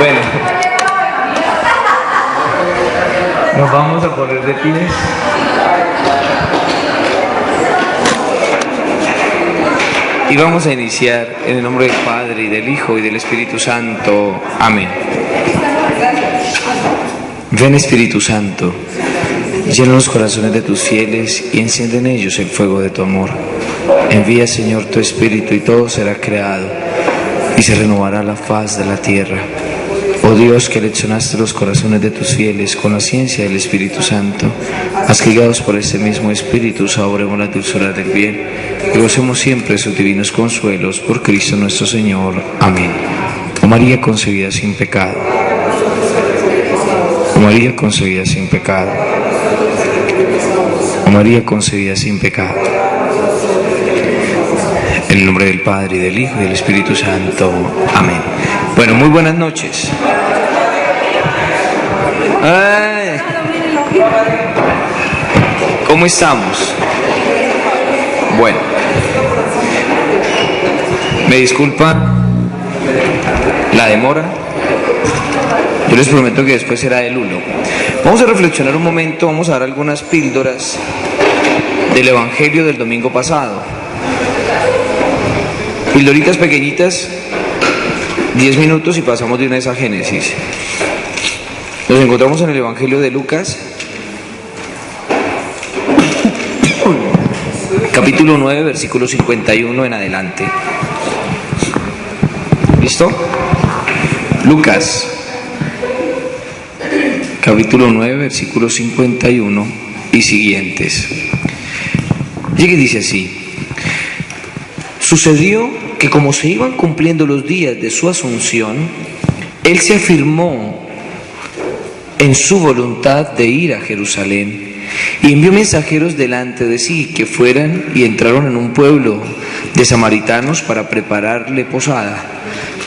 Bueno, nos vamos a poner de pies. Y vamos a iniciar en el nombre del Padre, y del Hijo, y del Espíritu Santo. Amén. Ven, Espíritu Santo, llena los corazones de tus fieles y enciende en ellos el fuego de tu amor. Envía, Señor, tu Espíritu y todo será creado y se renovará la faz de la tierra. Oh Dios, que leccionaste los corazones de tus fieles con la ciencia del Espíritu Santo, haz que guiados por ese mismo Espíritu saboremos la dulzura del bien y gocemos siempre sus divinos consuelos por Cristo nuestro Señor. Amén. Oh María concebida sin pecado. Oh María concebida sin pecado. Oh María concebida sin pecado. En el nombre del Padre, y del Hijo, y del Espíritu Santo. Amén. Bueno, muy buenas noches. Ay. ¿Cómo estamos? Bueno, me disculpa la demora. Yo les prometo que después será del 1. Vamos a reflexionar un momento, vamos a dar algunas píldoras del Evangelio del domingo pasado. Pildoritas pequeñitas, 10 minutos y pasamos de una vez a Génesis. Nos encontramos en el Evangelio de Lucas, capítulo 9, versículo 51 en adelante. ¿Listo? Lucas, capítulo 9, versículo 51 y siguientes. Llega y dice así: Sucedió que como se iban cumpliendo los días de su asunción, él se afirmó en su voluntad de ir a Jerusalén y envió mensajeros delante de sí que fueran y entraron en un pueblo de samaritanos para prepararle posada,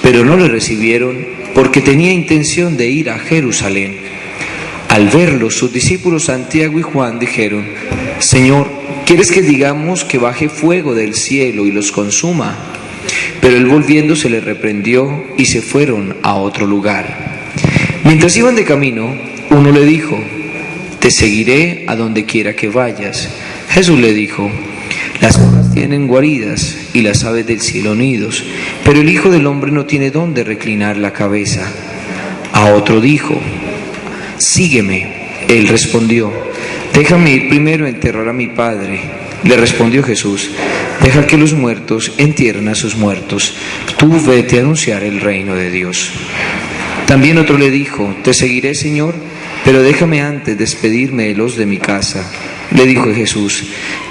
pero no le recibieron porque tenía intención de ir a Jerusalén. Al verlo, sus discípulos Santiago y Juan dijeron: Señor, ¿quieres que digamos que baje fuego del cielo y los consuma? Pero él volviéndose les reprendió y se fueron a otro lugar. Mientras iban de camino, uno le dijo: Te seguiré a donde quiera que vayas. Jesús le dijo: Las zorras tienen guaridas y las aves del cielo nidos, pero el Hijo del Hombre no tiene dónde reclinar la cabeza. A otro dijo: Sígueme. Él respondió: Déjame ir primero a enterrar a mi padre. Le respondió Jesús: Deja que los muertos entierren a sus muertos. Tú vete a anunciar el reino de Dios. También otro le dijo: Te seguiré, Señor, pero déjame antes despedirme de los de mi casa. Le dijo Jesús: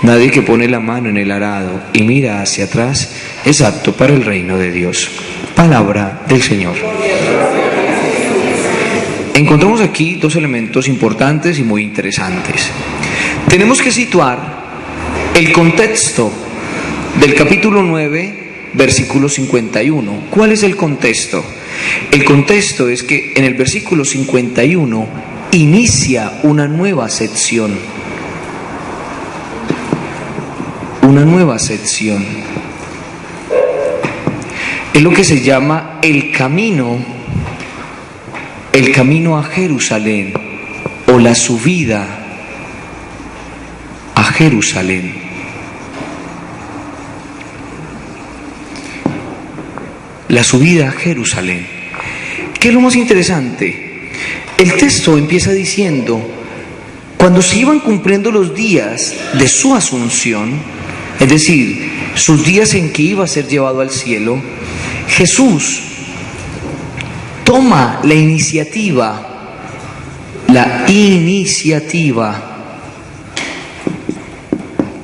Nadie que pone la mano en el arado y mira hacia atrás es apto para el reino de Dios. Palabra del Señor. Encontramos aquí dos elementos importantes y muy interesantes. Tenemos que situar el contexto del capítulo 9, versículo 51. ¿Cuál es el contexto? El contexto es que en el versículo 51 inicia una nueva sección. Una nueva sección. Es lo que se llama el camino a Jerusalén, o la subida a Jerusalén. La subida a Jerusalén. ¿Qué es lo más interesante? El texto empieza diciendo: cuando se iban cumpliendo los días de su asunción, es decir, sus días en que iba a ser llevado al cielo, Jesús toma la iniciativa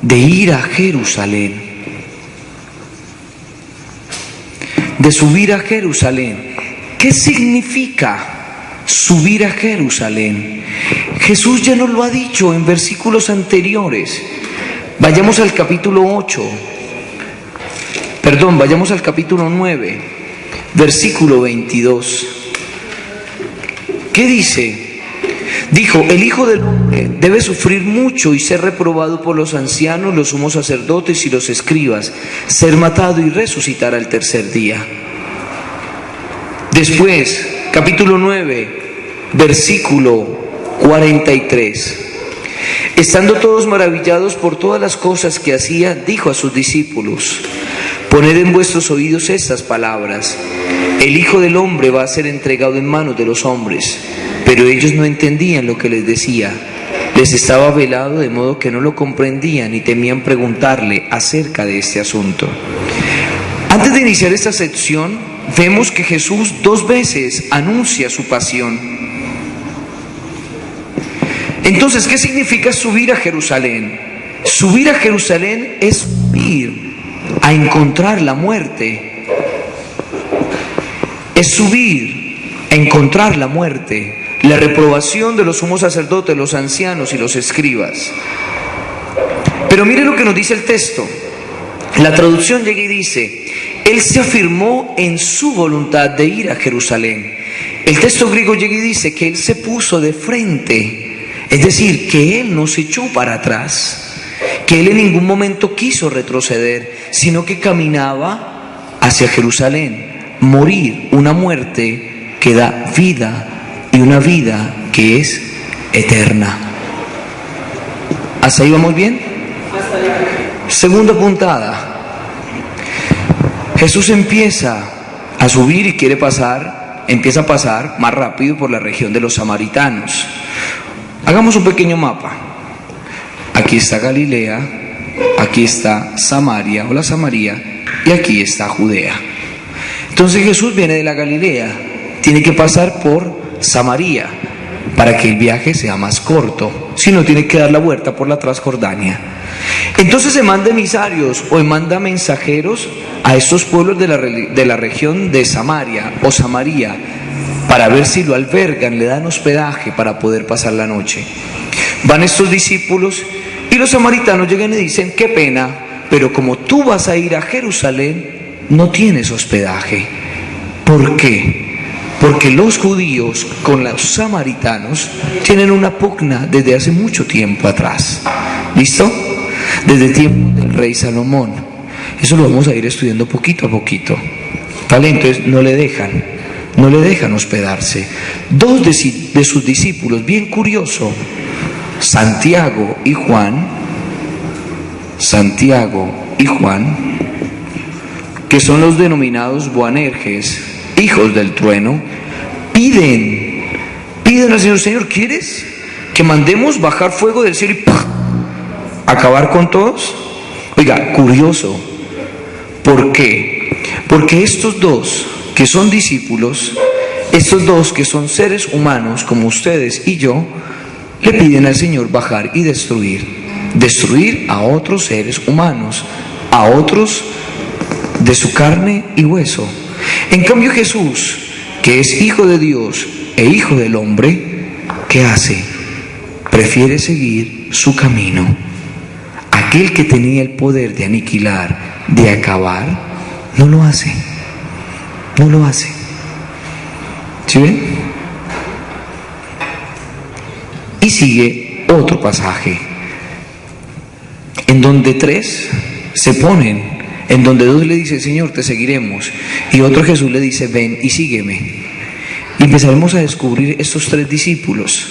de ir a Jerusalén, de subir a Jerusalén. ¿Qué significa subir a Jerusalén? Jesús ya nos lo ha dicho en versículos anteriores. Vayamos al capítulo 9, versículo 22. ¿Qué dice? Dijo: el Hijo del Hombre debe sufrir mucho y ser reprobado por los ancianos, los sumos sacerdotes y los escribas, ser matado y resucitar al tercer día. Después capítulo 9, versículo 43. Estando todos maravillados por todas las cosas que hacía, dijo a sus discípulos: poned en vuestros oídos estas palabras. El Hijo del Hombre va a ser entregado en manos de los hombres. Pero ellos no entendían lo que les decía. Les estaba velado, de modo que no lo comprendían y temían preguntarle acerca de este asunto. Antes de iniciar esta sección, vemos que Jesús 2 veces anuncia su pasión. Entonces, ¿qué significa subir a Jerusalén? Subir a Jerusalén es ir a encontrar la muerte. Es subir a encontrar la muerte, la reprobación de los sumos sacerdotes, los ancianos y los escribas. Pero mire lo que nos dice el texto. La traducción llega y dice: Él se afirmó en su voluntad de ir a Jerusalén. El texto griego llega y dice que Él se puso de frente. Es decir, que Él no se echó para atrás, que Él en ningún momento quiso retroceder, sino que caminaba hacia Jerusalén. Morir, una muerte que da vida y una vida que es eterna. ¿Hasta ahí vamos bien? Segunda puntada. Jesús empieza a subir y empieza a pasar más rápido por la región de los samaritanos. Hagamos un pequeño mapa. Aquí está Galilea, aquí está Samaria o la Samaria y aquí está Judea. Entonces Jesús viene de la Galilea, tiene que pasar por Samaria para que el viaje sea más corto, si no tiene que dar la vuelta por la Transjordania. Entonces se manda emisarios o manda mensajeros a estos pueblos de la región de Samaria o Samaria para ver si lo albergan, le dan hospedaje para poder pasar la noche. Van estos discípulos y los samaritanos llegan y dicen: qué pena, pero como tú vas a ir a Jerusalén, no tienes hospedaje. ¿Por qué? Porque los judíos con los samaritanos tienen una pugna desde hace mucho tiempo atrás. ¿Listo? Desde el tiempo del rey Salomón. Eso lo vamos a ir estudiando poquito a poquito. ¿Vale? Entonces no le dejan hospedarse. 2 de sus discípulos, bien curioso, Santiago y Juan, que son los denominados Boanerges, hijos del trueno, piden al Señor: Señor, ¿quieres que mandemos bajar fuego del cielo y ¡pah!, acabar con todos? Oiga, curioso. ¿Por qué? Porque estos 2 que son discípulos, estos 2 que son seres humanos como ustedes y yo, le piden al Señor bajar y destruir a otros seres humanos, a otros de su carne y hueso. En cambio Jesús, que es Hijo de Dios e Hijo del hombre, ¿qué hace? Prefiere seguir su camino. Aquel que tenía el poder de aniquilar, de acabar, no lo hace. ¿Sí ven? Y sigue otro pasaje en donde 3 se ponen, en donde 2 le dicen: Señor, te seguiremos, y otro Jesús le dice: ven y sígueme. Y empezaremos a descubrir estos 3 discípulos,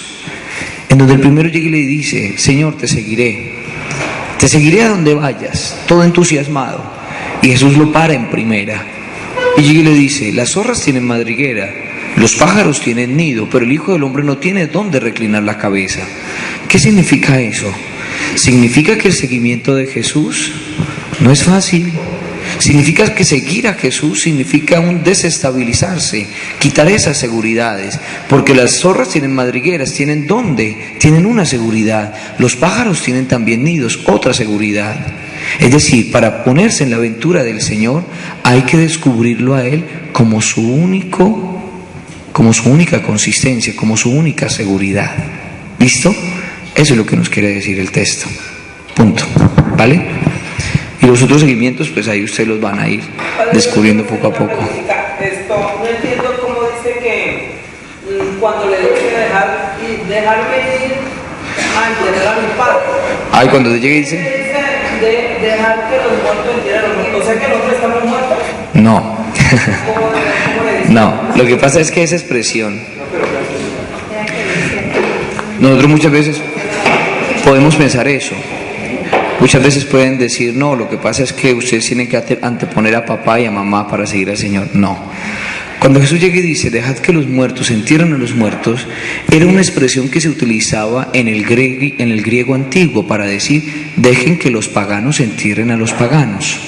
en donde el primero llega y le dice: Señor, te seguiré a donde vayas, todo entusiasmado. Y Jesús lo para en primera y llega y le dice: las zorras tienen madriguera, los pájaros tienen nido, pero el Hijo del Hombre no tiene dónde reclinar la cabeza. ¿Qué significa eso? Significa que el seguimiento de Jesús no es fácil. Significa que seguir a Jesús significa un desestabilizarse, quitar esas seguridades, porque las zorras tienen madrigueras, tienen dónde, tienen una seguridad. Los pájaros tienen también nidos, otra seguridad. Es decir, para ponerse en la aventura del Señor hay que descubrirlo a Él como su única consistencia, como su única seguridad. ¿Listo? Eso es lo que nos quiere decir el texto. Punto. ¿Vale? Y los otros seguimientos, pues ahí ustedes los van a ir descubriendo poco a poco. No entiendo cómo dice que cuando le dice dejarme ir a entender a mi padre. Ay, cuando llegue dice... De dejar que los muertos entierren a los muertos. O sea que nosotros estamos muertos. No. No, lo que pasa es que esa expresión, nosotros muchas veces podemos pensar eso. Muchas veces pueden decir, no, lo que pasa es que ustedes tienen que anteponer a papá y a mamá para seguir al Señor. No. Cuando Jesús llega y dice, dejad que los muertos entierren a los muertos, era una expresión que se utilizaba en el griego antiguo para decir, dejen que los paganos entierren a los paganos.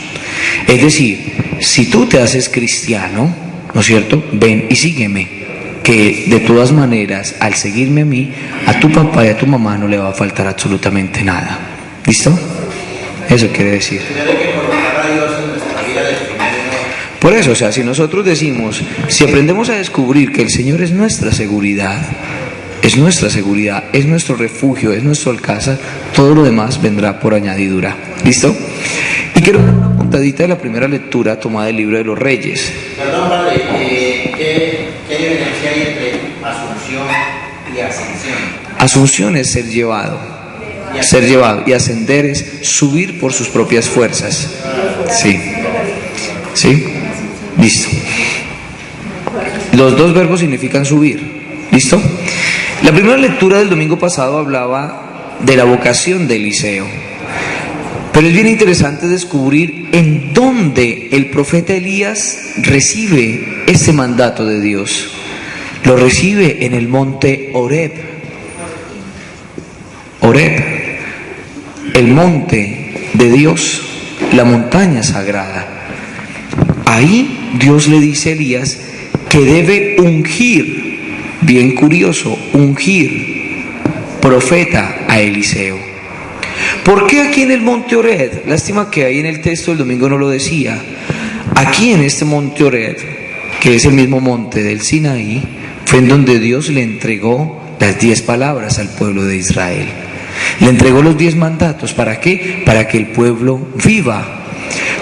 Es decir, si tú te haces cristiano, ¿no es cierto? Ven y sígueme, que de todas maneras, al seguirme a mí, a tu papá y a tu mamá no le va a faltar absolutamente nada. ¿Listo? Eso quiere decir. Por eso, o sea, si nosotros decimos, si aprendemos a descubrir que el Señor es nuestra seguridad, es nuestro refugio, es nuestro alcázar, todo lo demás vendrá por añadidura. ¿Listo? Y quiero dar una puntadita de la primera lectura tomada del libro de los Reyes. Perdón, padre, ¿qué diferencia hay entre asunción y ascensión? Asunción es ser llevado, y ascender es subir por sus propias fuerzas. Sí. ¿Sí? Listo. Los dos verbos significan subir. ¿Listo? La primera lectura del domingo pasado hablaba de la vocación de Eliseo. Pero es bien interesante descubrir en dónde el profeta Elías recibe este mandato de Dios. Lo recibe en el monte Horeb. Horeb, el monte de Dios, la montaña sagrada. Ahí Dios le dice a Elías que debe ungir, bien curioso, ungir profeta a Eliseo. ¿Por qué aquí en el monte Horeb? Lástima que ahí en el texto del domingo no lo decía. Aquí en este monte Horeb, que es el mismo monte del Sinaí, fue en donde Dios le entregó las 10 palabras al pueblo de Israel. Le entregó los 10 mandatos. ¿Para qué? Para que el pueblo viva.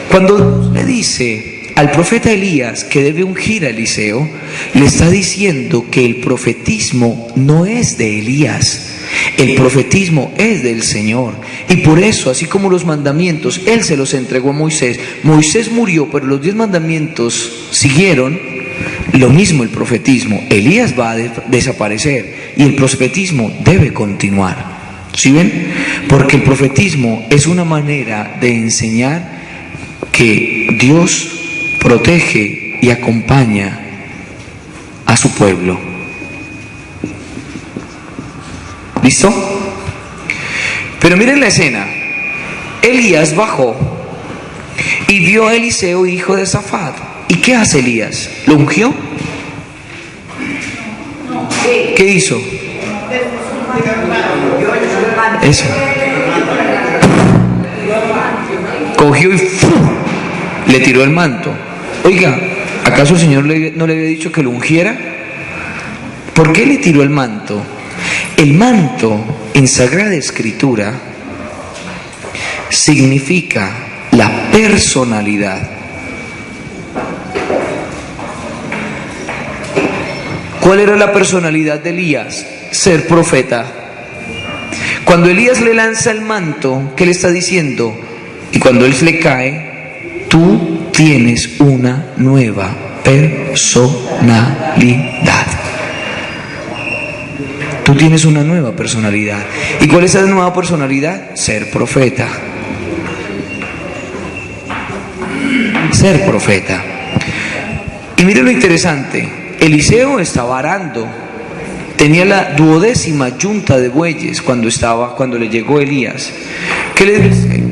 Cuando Dios le dice al profeta Elías que debe ungir a Eliseo, le está diciendo que el profetismo no es de Elías, el profetismo es del Señor. Y por eso, así como los mandamientos, Él se los entregó a Moisés. Moisés murió, pero los 10 mandamientos siguieron. Lo mismo el profetismo. Elías va a desaparecer y el profetismo debe continuar. ¿Sí ven? Porque el profetismo es una manera de enseñar que Dios protege y acompaña a su pueblo. ¿Listo? Pero miren la escena. Elías bajó y vio a Eliseo, hijo de Safat. ¿Y qué hace Elías? ¿Lo ungió? ¿Qué hizo? Eso. Cogió y le tiró el manto. Oiga, ¿acaso el Señor no le había dicho que lo ungiera? ¿Por qué le tiró el manto? El manto en Sagrada Escritura significa la personalidad. ¿Cuál era la personalidad de Elías? Ser profeta. Cuando Elías le lanza el manto, ¿qué le está diciendo? Y cuando él le cae, tú tienes una nueva personalidad. Tú tienes una nueva personalidad. ¿Y cuál es esa nueva personalidad? Ser profeta. Ser profeta. Y mire lo interesante. Eliseo estaba arando. Tenía la 12ª yunta de bueyes cuando le llegó Elías. ¿Qué le dice?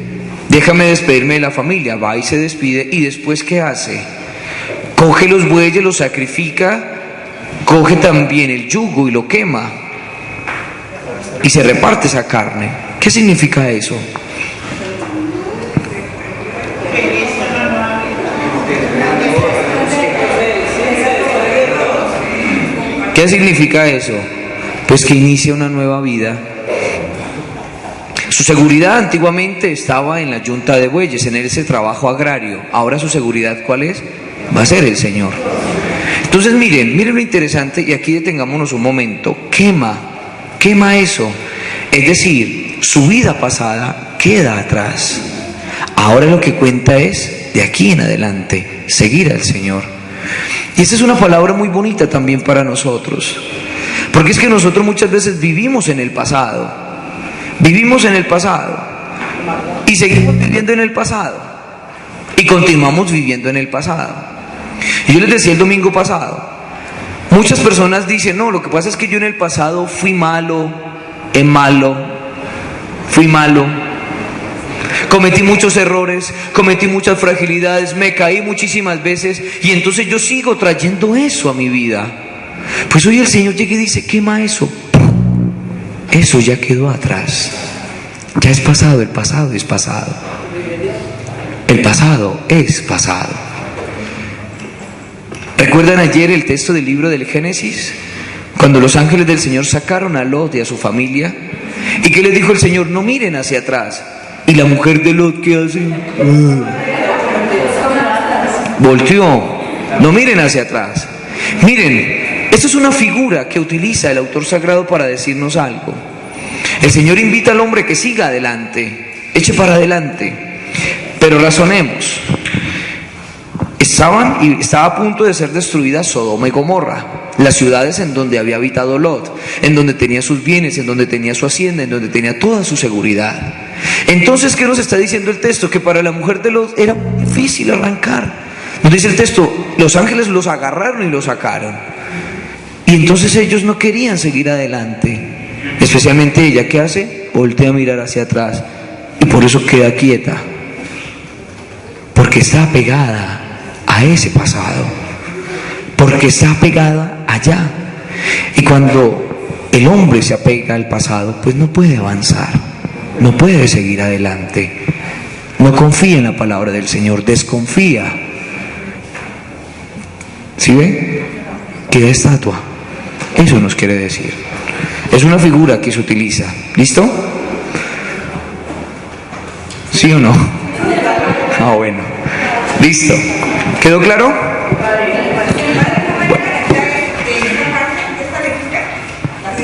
Déjame despedirme de la familia. Va y se despide. ¿Y después qué hace? Coge los bueyes, los sacrifica, coge también el yugo y lo quema. Y se reparte esa carne. ¿Qué significa eso? ¿Qué significa eso? Pues que inicia una nueva vida. Su seguridad antiguamente estaba en la yunta de bueyes, en ese trabajo agrario. Ahora su seguridad, ¿cuál es? Va a ser el Señor. Entonces miren lo interesante, y aquí detengámonos un momento. Quema eso. Es decir, su vida pasada queda atrás. Ahora lo que cuenta es de aquí en adelante seguir al Señor. Y esta es una palabra muy bonita también para nosotros, porque es que nosotros muchas veces vivimos en el pasado y seguimos viviendo en el pasado y continuamos viviendo en el pasado. Y yo les decía el domingo pasado, muchas personas dicen, no, lo que pasa es que yo en el pasado fui malo, cometí muchos errores, cometí muchas fragilidades, me caí muchísimas veces y entonces yo sigo trayendo eso a mi vida. Pues hoy el Señor llega y dice, quema eso. Eso ya quedó atrás. Ya es pasado, el pasado es pasado. El pasado es pasado. ¿Recuerdan ayer el texto del libro del Génesis? Cuando los ángeles del Señor sacaron a Lot y a su familia, ¿y qué les dijo el Señor? No miren hacia atrás. ¿Y la mujer de Lot qué hace? Volteó. No miren hacia atrás. Miren, esto es una figura que utiliza el autor sagrado para decirnos algo. El Señor invita al hombre que siga adelante, eche para adelante. Pero razonemos. Estaba a punto de ser destruida Sodoma y Gomorra, las ciudades en donde había habitado Lot, en donde tenía sus bienes, en donde tenía su hacienda, en donde tenía toda su seguridad. Entonces, ¿qué nos está diciendo el texto? Que para la mujer de Lot era muy difícil arrancar. Nos dice el texto, los ángeles los agarraron y los sacaron. Y entonces ellos no querían seguir adelante. Especialmente ella, ¿qué hace? Voltea a mirar hacia atrás y por eso queda quieta. Porque está apegada a ese pasado, porque está apegada allá. Y cuando el hombre se apega al pasado, pues no puede avanzar, no puede seguir adelante, no confía en la palabra del Señor, desconfía. ¿Sí ven? Queda estatua. Eso nos quiere decir. Es una figura que se utiliza. ¿Listo? ¿Sí o no? Ah, bueno. Listo. ¿Quedó claro?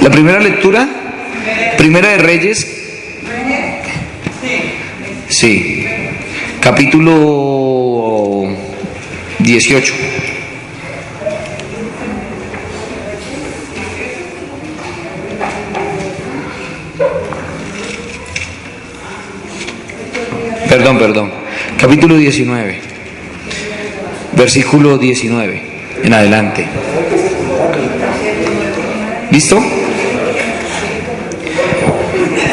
La primera lectura, Primera de Reyes, sí, capítulo 18. Perdón, capítulo 19, versículo 19 en adelante. ¿Listo?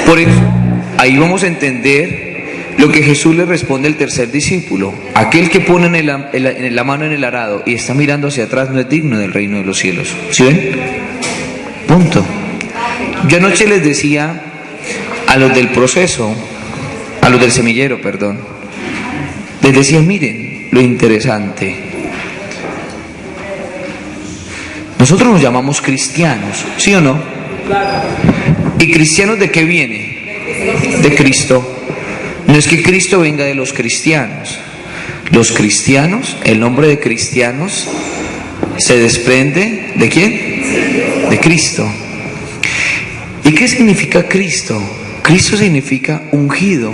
Por eso, ahí vamos a entender lo que Jesús le responde al tercer discípulo. Aquel que pone la mano en el arado y está mirando hacia atrás no es digno del reino de los cielos. ¿Sí ven? Punto. Yo anoche les decía a los del proceso, a los del semillero, perdón, les decía, miren lo interesante. Nosotros nos llamamos cristianos, ¿sí o no? ¿Y cristianos de qué viene? De Cristo. No es que Cristo venga de los cristianos. Los cristianos, el nombre de cristianos, se desprende ¿de quién? De Cristo. ¿Y qué significa Cristo? Cristo significa ungido,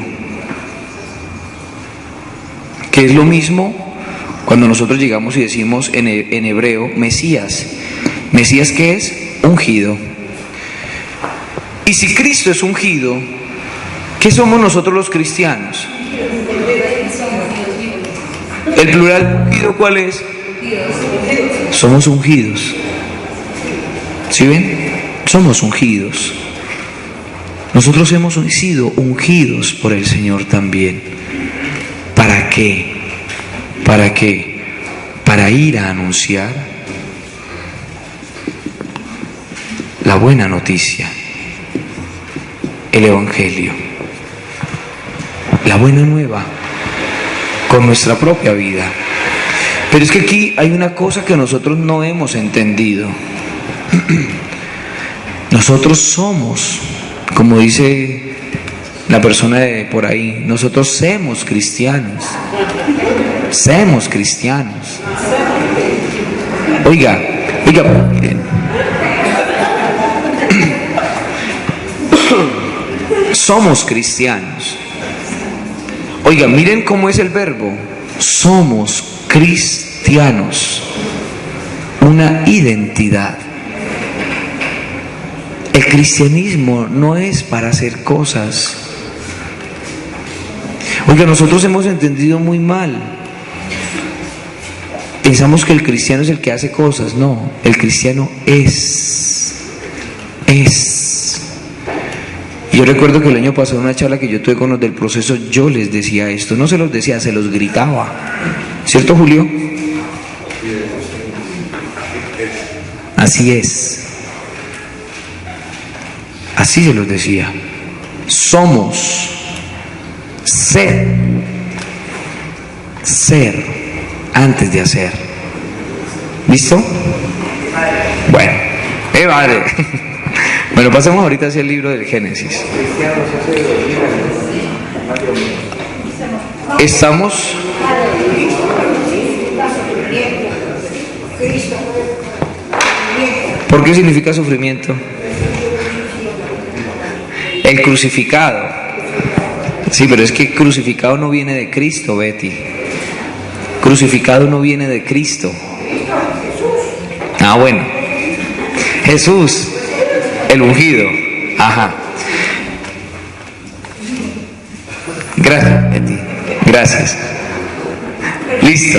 que es lo mismo cuando nosotros llegamos y decimos en hebreo Mesías. ¿Mesías qué es? Ungido. Y si Cristo es ungido, ¿qué somos nosotros los cristianos? ¿El plural ungido cuál es? Somos ungidos. ¿Sí ven? Somos ungidos. Nosotros hemos sido ungidos por el Señor también. ¿Para qué? ¿Para qué? Para ir a anunciar la buena noticia, el Evangelio, la buena nueva, con nuestra propia vida. Pero es que aquí hay una cosa que nosotros no hemos entendido. Nosotros somos, como dice la persona de por ahí, nosotros somos cristianos. Somos cristianos. Oiga, miren. Somos cristianos. Oiga, miren cómo es el verbo. somos cristianos, una identidad. El cristianismo no es para hacer cosas. Oiga, nosotros hemos entendido muy mal. Pensamos que el cristiano es el que hace cosas. No, el cristiano es. Yo recuerdo que el año pasado en una charla que yo tuve con los del proceso, yo les decía esto, no se los decía, se los gritaba. ¿Cierto, Julio? Así es. Así se los decía. Somos ser antes de hacer. ¿Listo? Bueno, madre. Bueno, pasemos ahorita hacia el libro del Génesis. Estamos. ¿Por qué significa sufrimiento? El crucificado. Sí, pero es que crucificado no viene de Cristo, Betty. Crucificado no viene de Cristo. Ah, bueno. Jesús, el ungido. Ajá. Gracias, Betty. Gracias. Listo.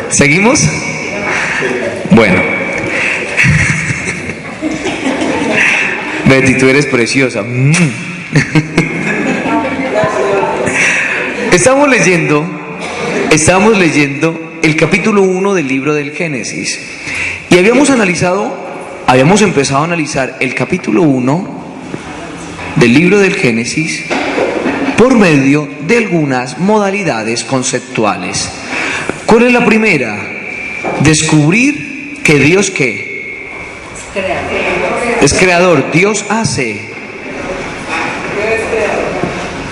¿Seguimos? Bueno. Betty, tú eres preciosa. Estamos leyendo el capítulo 1 del libro del Génesis. Y habíamos empezado a analizar el capítulo 1 del libro del Génesis por medio de algunas modalidades conceptuales. ¿Cuál es la primera? Descubrir que Dios ¿qué? Es creador. Dios hace.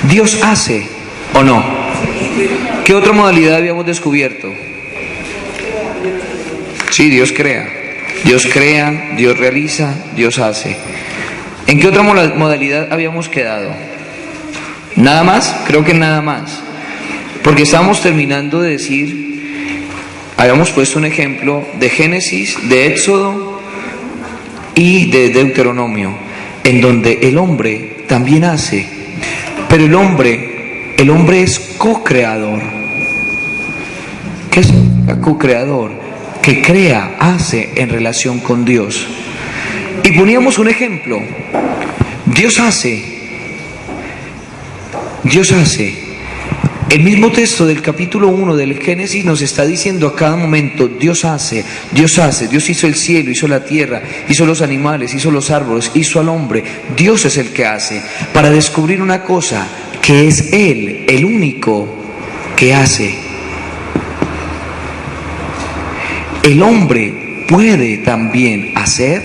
Dios hace, ¿o no? ¿Qué otra modalidad habíamos descubierto? Sí, Dios crea. Dios crea, Dios realiza, Dios hace. ¿En qué otra modalidad habíamos quedado? ¿Nada más? Creo que nada más. Porque estábamos terminando de decir, habíamos puesto un ejemplo de Génesis, de Éxodo y de Deuteronomio, en donde el hombre también hace, pero el hombre es co-creador. ¿Qué significa co-creador? Que crea, hace en relación con Dios. Y poníamos un ejemplo. Dios hace. El mismo texto del capítulo 1 del Génesis nos está diciendo a cada momento, Dios hace. Dios hizo el cielo, hizo la tierra, hizo los animales, hizo los árboles, hizo al hombre. Dios es el que hace, para descubrir una cosa, que es Él, el único que hace. El hombre puede también hacer,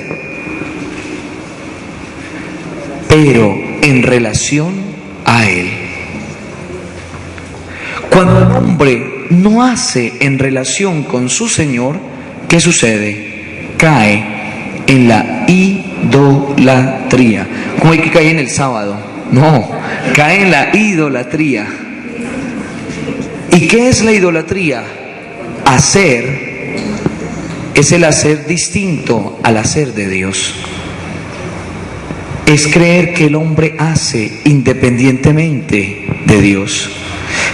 pero en relación a Él. Cuando el hombre no hace en relación con su Señor, ¿qué sucede? Cae en la idolatría. ¿Cómo hay que caer en el sábado? No, cae en la idolatría. ¿Y qué es la idolatría? Hacer es el hacer distinto al hacer de Dios. Es creer que el hombre hace independientemente de Dios.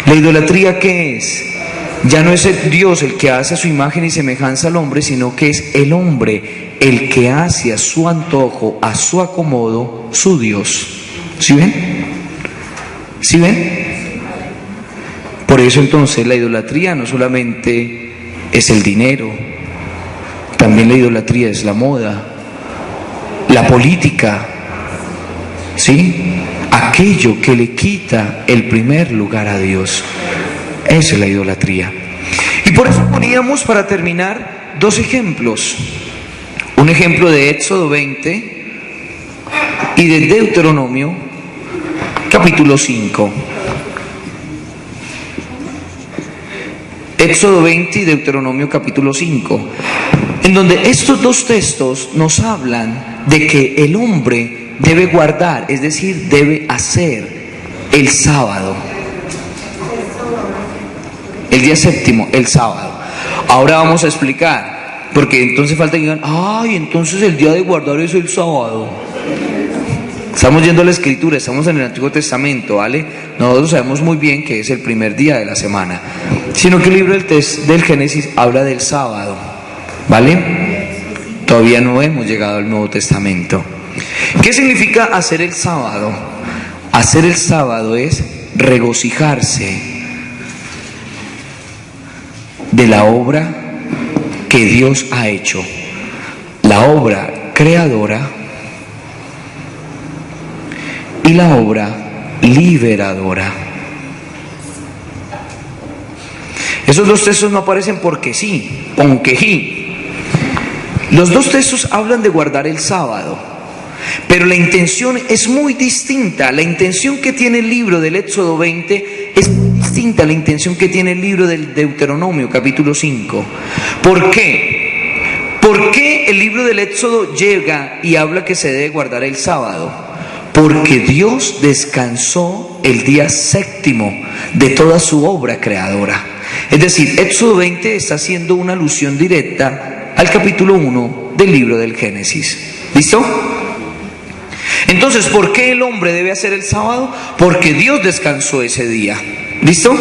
¿La idolatría qué es? Ya no es el Dios el que hace a su imagen y semejanza al hombre, sino que es el hombre el que hace a su antojo, a su acomodo, su Dios. ¿Sí ven? ¿Sí ven? Por eso entonces la idolatría no solamente es el dinero, también la idolatría es la moda, la política, ¿sí? Aquello que le quita el primer lugar a Dios. Esa es la idolatría. Y por eso poníamos, para terminar, dos ejemplos. Un ejemplo de Éxodo 20 y de Deuteronomio capítulo 5. Éxodo 20 y Deuteronomio capítulo 5, en donde estos dos textos nos hablan de que el hombre debe guardar, es decir, debe hacer el sábado. El día séptimo, el sábado. Ahora vamos a explicar, porque entonces falta que digan, ay, entonces el día de guardar es el sábado. Estamos yendo a la Escritura, estamos en el Antiguo Testamento, ¿vale? Nosotros sabemos muy bien que es el primer día de la semana, sino que el libro del Génesis habla del sábado, ¿vale? Todavía no hemos llegado al Nuevo Testamento. ¿Qué significa hacer el sábado? Hacer el sábado es regocijarse de la obra que Dios ha hecho, la obra creadora y la obra liberadora. Esos dos textos no aparecen porque sí, aunque sí. Los dos textos hablan de guardar el sábado, pero la intención es muy distinta. La intención que tiene el libro del Éxodo 20 es muy distinta a la intención que tiene el libro del Deuteronomio, capítulo 5. ¿Por qué? ¿Por qué el libro del Éxodo llega y habla que se debe guardar el sábado? Porque Dios descansó el día séptimo de toda su obra creadora. Es decir, Éxodo 20 está haciendo una alusión directa al capítulo 1 del libro del Génesis. ¿Listo? Entonces, ¿por qué el hombre debe hacer el sábado? Porque Dios descansó ese día. ¿Listo?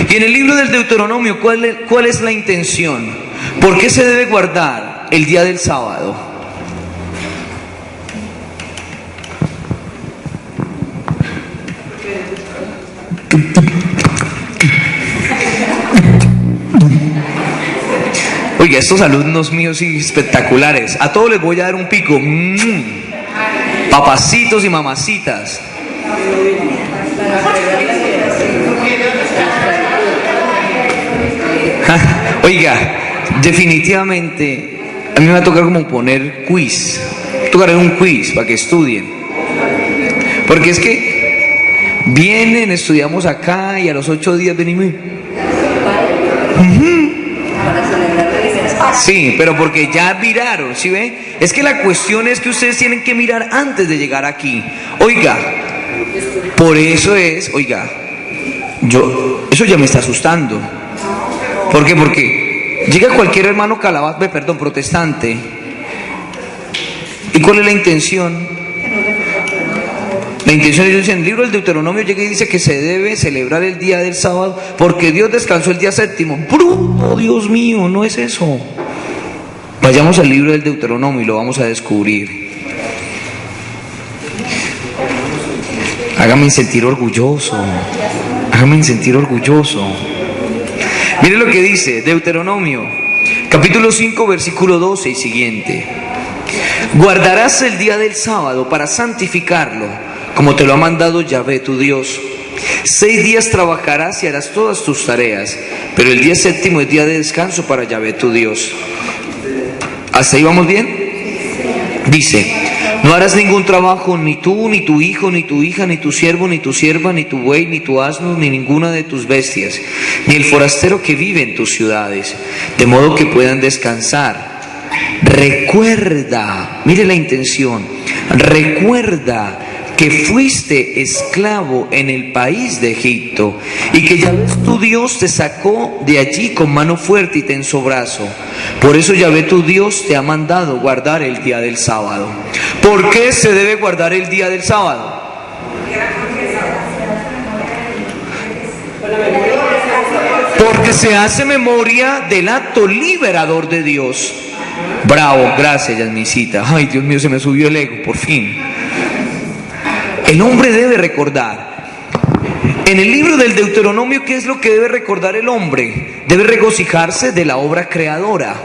Y en el libro del Deuteronomio, ¿cuál es la intención? ¿Por qué se debe guardar el día del sábado? Oiga, estos alumnos míos sí espectaculares. A todos les voy a dar un pico. Papacitos y mamacitas. Oiga, definitivamente a mí me va a tocar como poner quiz. Tocaré un quiz para que estudien. Porque es que vienen, estudiamos acá y a los 8 días venimos. Sí, pero porque ya miraron, ¿sí ve? Es que la cuestión es que ustedes tienen que mirar antes de llegar aquí. Oiga, por eso es, oiga, eso ya me está asustando. ¿Por qué? Porque llega cualquier hermano protestante. ¿Y cuál es la intención? La intención, ellos dicen, el libro del Deuteronomio llega y dice que se debe celebrar el día del sábado porque Dios descansó el día séptimo. ¡Bruto, Dios mío! No es eso. Vayamos al libro del Deuteronomio y lo vamos a descubrir. Hágame sentir orgulloso. Hágame sentir orgulloso. Mire lo que dice Deuteronomio, capítulo 5, versículo 12 y siguiente. Guardarás el día del sábado para santificarlo, como te lo ha mandado Yahvé tu Dios. 6 días trabajarás y harás todas tus tareas, pero el día séptimo es día de descanso para Yahvé tu Dios. ¿Hasta ahí vamos bien? Dice, no harás ningún trabajo, ni tú, ni tu hijo, ni tu hija, ni tu siervo, ni tu sierva, ni tu buey, ni tu asno, ni ninguna de tus bestias, ni el forastero que vive en tus ciudades, de modo que puedan descansar. Recuerda, mire la intención, recuerda que fuiste esclavo en el país de Egipto y que Yahvé tu Dios te sacó de allí con mano fuerte y te tensó brazo. Por eso Yahvé tu Dios te ha mandado guardar el día del sábado. ¿Por qué se debe guardar el día del sábado? Porque se hace memoria del acto liberador de Dios. Bravo, gracias Yasmisita. Ay, Dios mío, se me subió el ego, por fin. El hombre debe recordar. En el libro del Deuteronomio, ¿qué es lo que debe recordar el hombre? Debe regocijarse de la obra creadora,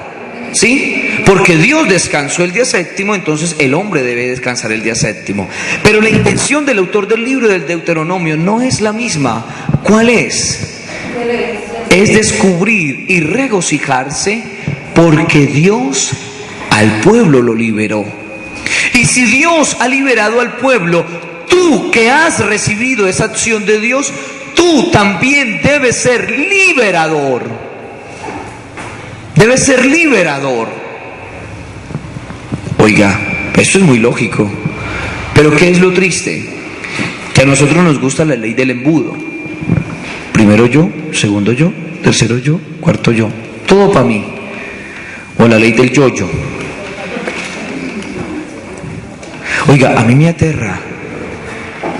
¿sí? Porque Dios descansó el día séptimo, entonces el hombre debe descansar el día séptimo. Pero la intención del autor del libro del Deuteronomio no es la misma. ¿Cuál es? Es descubrir y regocijarse porque Dios al pueblo lo liberó. Y si Dios ha liberado al pueblo, tú que has recibido esa acción de Dios, tú también debes ser liberador. Debes ser liberador. Oiga, esto es muy lógico. Pero ¿qué es lo triste? Que a nosotros nos gusta la ley del embudo. Primero yo, segundo yo, tercero yo, cuarto yo. Todo para mí. O la ley del yo-yo. Oiga, a mí me aterra.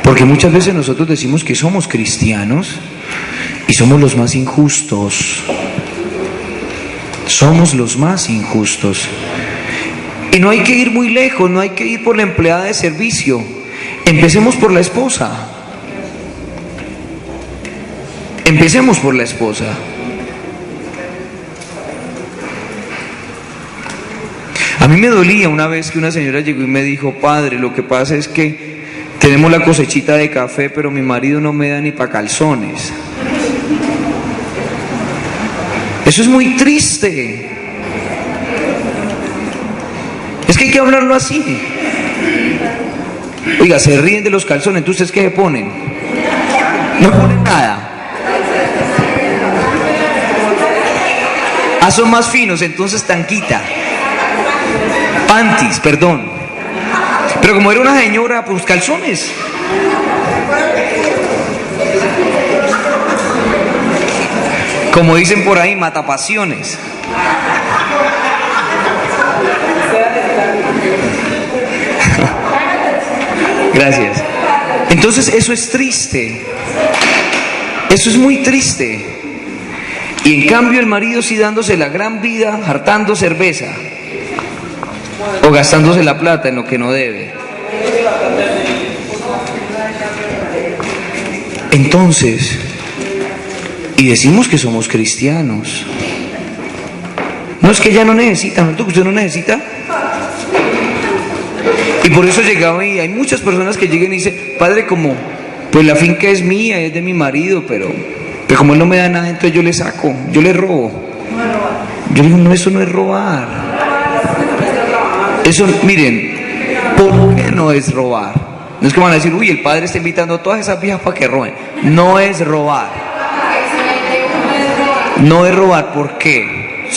Porque muchas veces nosotros decimos que somos cristianos y somos los más injustos. Somos los más injustos. Y no hay que ir muy lejos, no hay que ir por la empleada de servicio. Empecemos por la esposa. Empecemos por la esposa. A mí me dolía una vez que una señora llegó y me dijo: padre, lo que pasa es que tenemos la cosechita de café, pero mi marido no me da ni para calzones. Eso es muy triste. Es que hay que hablarlo así. Oiga, se ríen de los calzones, ¿entonces ustedes qué se ponen? No ponen nada. Ah, son más finos, entonces tanquita. Panties, perdón. Pero como era una señora, pues calzones. Como dicen por ahí, matapasiones. Gracias. Entonces eso es triste. Eso es muy triste. Y en cambio el marido sí dándose la gran vida, hartando cerveza. O gastándose la plata en lo que no debe. Entonces, y decimos que somos cristianos. No es que ella no necesita, ¿no? ¿Usted no necesita? Y por eso llegaba y hay muchas personas que llegan y dicen: padre, como pues la finca es mía, es de mi marido, pero como él no me da nada, entonces yo le saco, yo le robo. Yo digo: no, eso no es robar. Eso, miren, ¿por qué no es robar? No es que van a decir: uy, el padre está invitando a todas esas viejas para que roben. No es robar. No es robar, ¿por qué?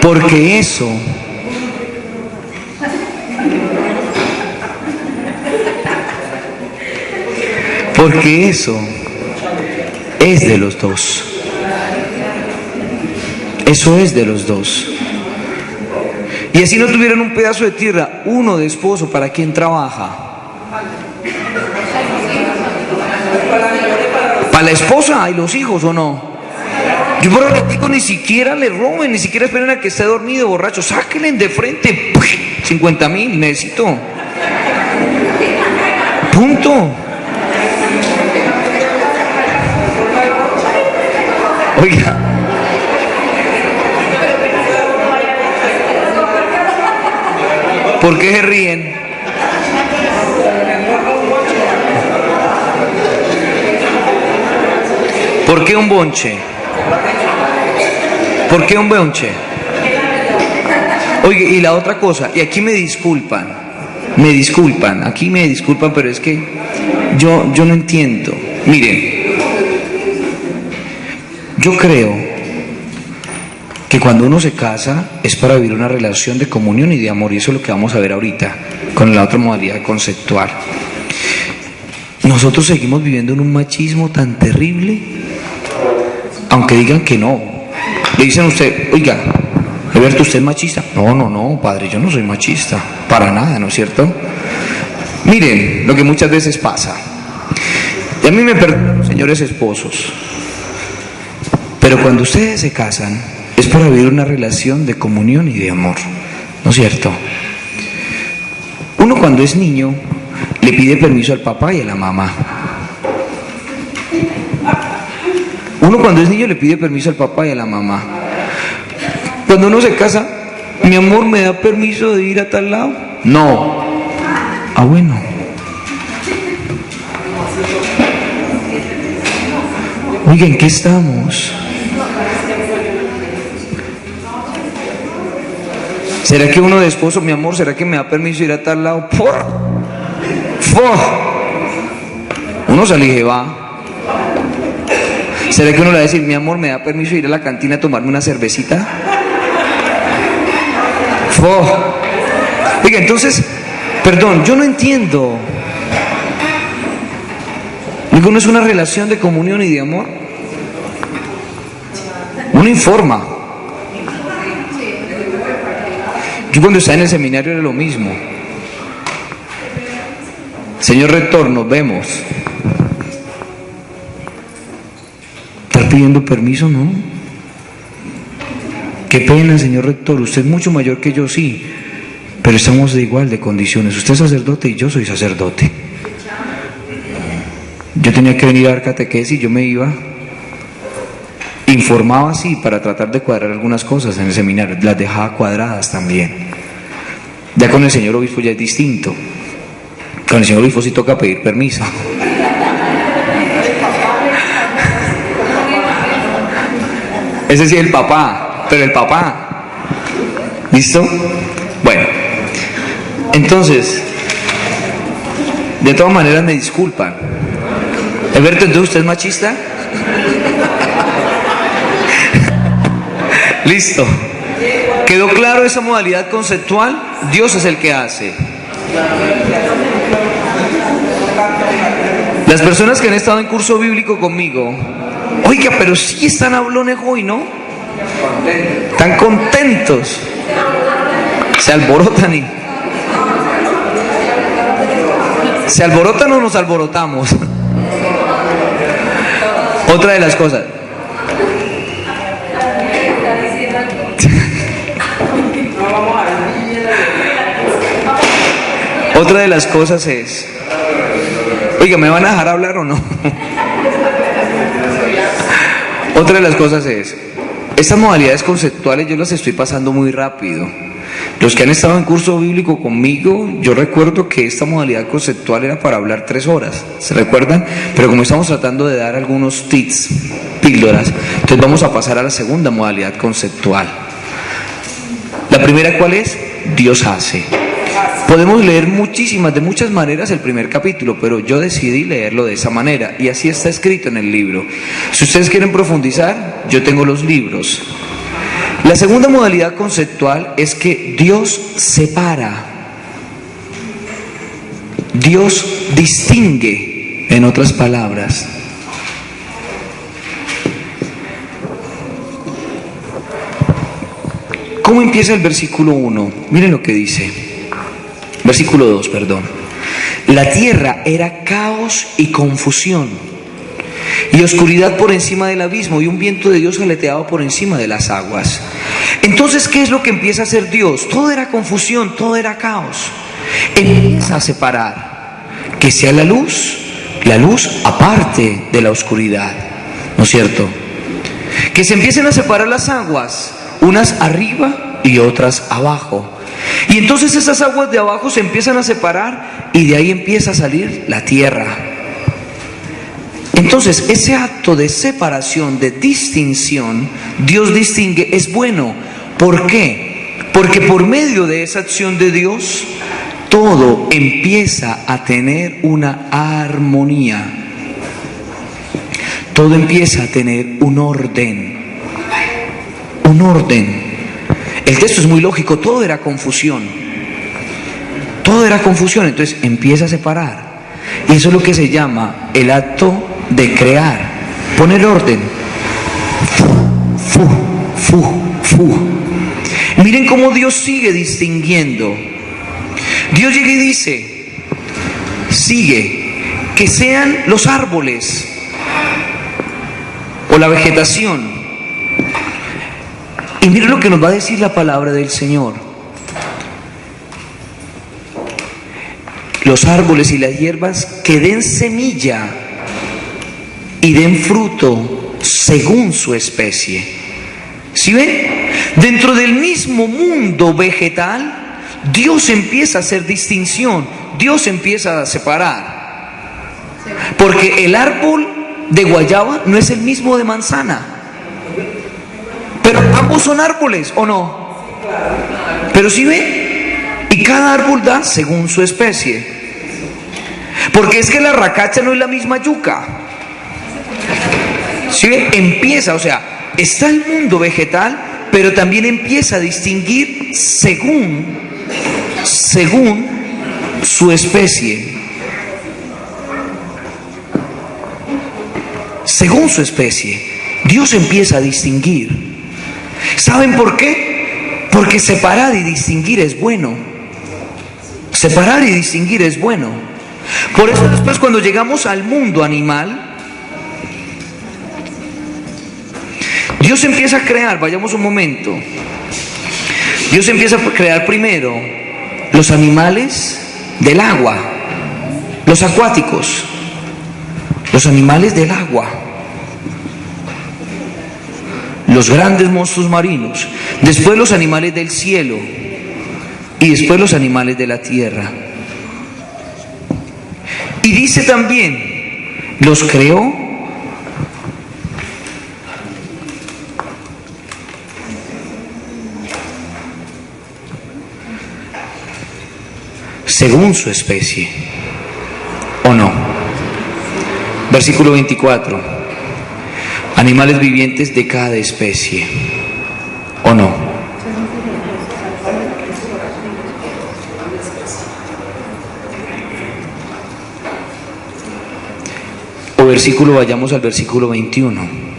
Porque eso es de los dos. Eso es de los dos. Y así no tuvieran un pedazo de tierra, uno de esposo, ¿para quién trabaja? ¿Para la esposa y los hijos o no? Yo por ahora digo, ni siquiera le roben, ni siquiera esperen a que esté dormido, borracho, sáquenle de frente. 50,000 necesito. Punto. Oiga. ¿Por qué se ríen? ¿Por qué un bonche? ¿Por qué un bonche? Oye, y la otra cosa, y aquí me disculpan, aquí me disculpan, pero es que yo no entiendo. Miren, yo creo que cuando uno se casa es para vivir una relación de comunión y de amor, y eso es lo que vamos a ver ahorita con la otra modalidad conceptual. Nosotros seguimos viviendo en un machismo tan terrible, aunque digan que no. Le dicen a usted: oiga, Alberto, ¿usted es machista? No, padre, yo no soy machista, para nada, ¿no es cierto? Miren lo que muchas veces pasa. Y a mí me perdonan los señores esposos, pero cuando ustedes se casan es para vivir una relación de comunión y de amor, ¿no es cierto? Uno cuando es niño le pide permiso al papá y a la mamá. Uno cuando es niño le pide permiso al papá y a la mamá. Cuando uno se casa: mi amor, ¿me da permiso de ir a tal lado? No. Ah, bueno. Oiga, ¿en qué estamos? ¿Será que uno de esposo: mi amor, ¿será que me da permiso de ir a tal lado? Uno sale y se va. ¿Será que uno le va a decir: mi amor, ¿me da permiso de ir a la cantina a tomarme una cervecita? Oiga, entonces, perdón, yo no entiendo. Digo, ¿no es una relación de comunión y de amor? Uno informa. Yo cuando estaba en el seminario era lo mismo. Señor rector, nos vemos. ¿Estar pidiendo permiso? No. Qué pena, señor rector, usted es mucho mayor que yo, sí, pero estamos de igual de condiciones. Usted es sacerdote y yo soy sacerdote. Yo tenía que venir a dar catequesis, yo me iba, informaba así para tratar de cuadrar algunas cosas en el seminario, las dejaba cuadradas también. Ya con el señor obispo ya es distinto. Con el señor obispo sí toca pedir permiso. Ese sí es el papá. Pero el papá, ¿listo? Bueno, entonces, de todas maneras me disculpan. Alberto, ¿entonces usted es machista? Listo. ¿Quedó claro esa modalidad conceptual? Dios es el que hace. Las personas que han estado en curso bíblico conmigo, oiga, pero sí están hablones hoy, ¿no? Están contentos, se alborotan y ¿se alborotan o nos alborotamos? Otra de las cosas. Otra de las cosas es, oiga, ¿me van a dejar hablar o no? Otra de las cosas es, estas modalidades conceptuales yo las estoy pasando muy rápido. Los que han estado en curso bíblico conmigo, yo recuerdo que esta modalidad conceptual era para hablar 3 horas, ¿se recuerdan? Pero como estamos tratando de dar algunos tips, píldoras, entonces vamos a pasar a la segunda modalidad conceptual. La primera, ¿cuál es? Dios hace. Podemos leer de muchas maneras el primer capítulo, pero yo decidí leerlo de esa manera y así está escrito en el libro. Si ustedes quieren profundizar, yo tengo los libros. La segunda modalidad conceptual es que Dios separa, Dios distingue, en otras palabras. ¿Cómo empieza el versículo 1? Miren lo que dice. Versículo 2, perdón. La tierra era caos y confusión, y oscuridad por encima del abismo, y un viento de Dios aleteaba por encima de las aguas. Entonces, ¿qué es lo que empieza a hacer Dios? Todo era confusión, todo era caos. Empieza a separar, que sea la luz aparte de la oscuridad, ¿no es cierto? Que se empiecen a separar las aguas, unas arriba y otras abajo. Y entonces esas aguas de abajo se empiezan a separar y de ahí empieza a salir la tierra. Entonces ese acto de separación, de distinción, Dios distingue, es bueno. ¿Por qué? Porque por medio de esa acción de Dios, todo empieza a tener una armonía. Todo empieza a tener un orden. Un orden. El texto es muy lógico, todo era confusión. Todo era confusión, entonces empieza a separar. Y eso es lo que se llama el acto de crear, poner orden. Miren cómo Dios sigue distinguiendo. Dios llega y dice, sigue, que sean los árboles o la vegetación. Y miren lo que nos va a decir la palabra del Señor. Los árboles y las hierbas que den semilla y den fruto según su especie. ¿Sí ven? Dentro del mismo mundo vegetal, Dios empieza a hacer distinción, Dios empieza a separar. Porque el árbol de guayaba no es el mismo de manzana. Pero ambos son árboles, ¿o no? Pero ¿sí ven? Y cada árbol da según su especie. Porque es que la racacha no es la misma yuca. ¿Sí ven? Empieza, o sea, está el mundo vegetal, pero también empieza a distinguir según su especie. Según su especie, Dios empieza a distinguir. ¿Saben por qué? Porque separar y distinguir es bueno. Separar y distinguir es bueno. Por eso después cuando llegamos al mundo animal, Dios empieza a crear, vayamos un momento, Dios empieza a crear primero los animales del agua, los acuáticos, los animales del agua, los grandes monstruos marinos, después los animales del cielo y después los animales de la tierra. Y dice también, los creó según su especie, ¿o no? Versículo 24, animales vivientes de cada especie, ¿o no? O versículo, vayamos al versículo 21.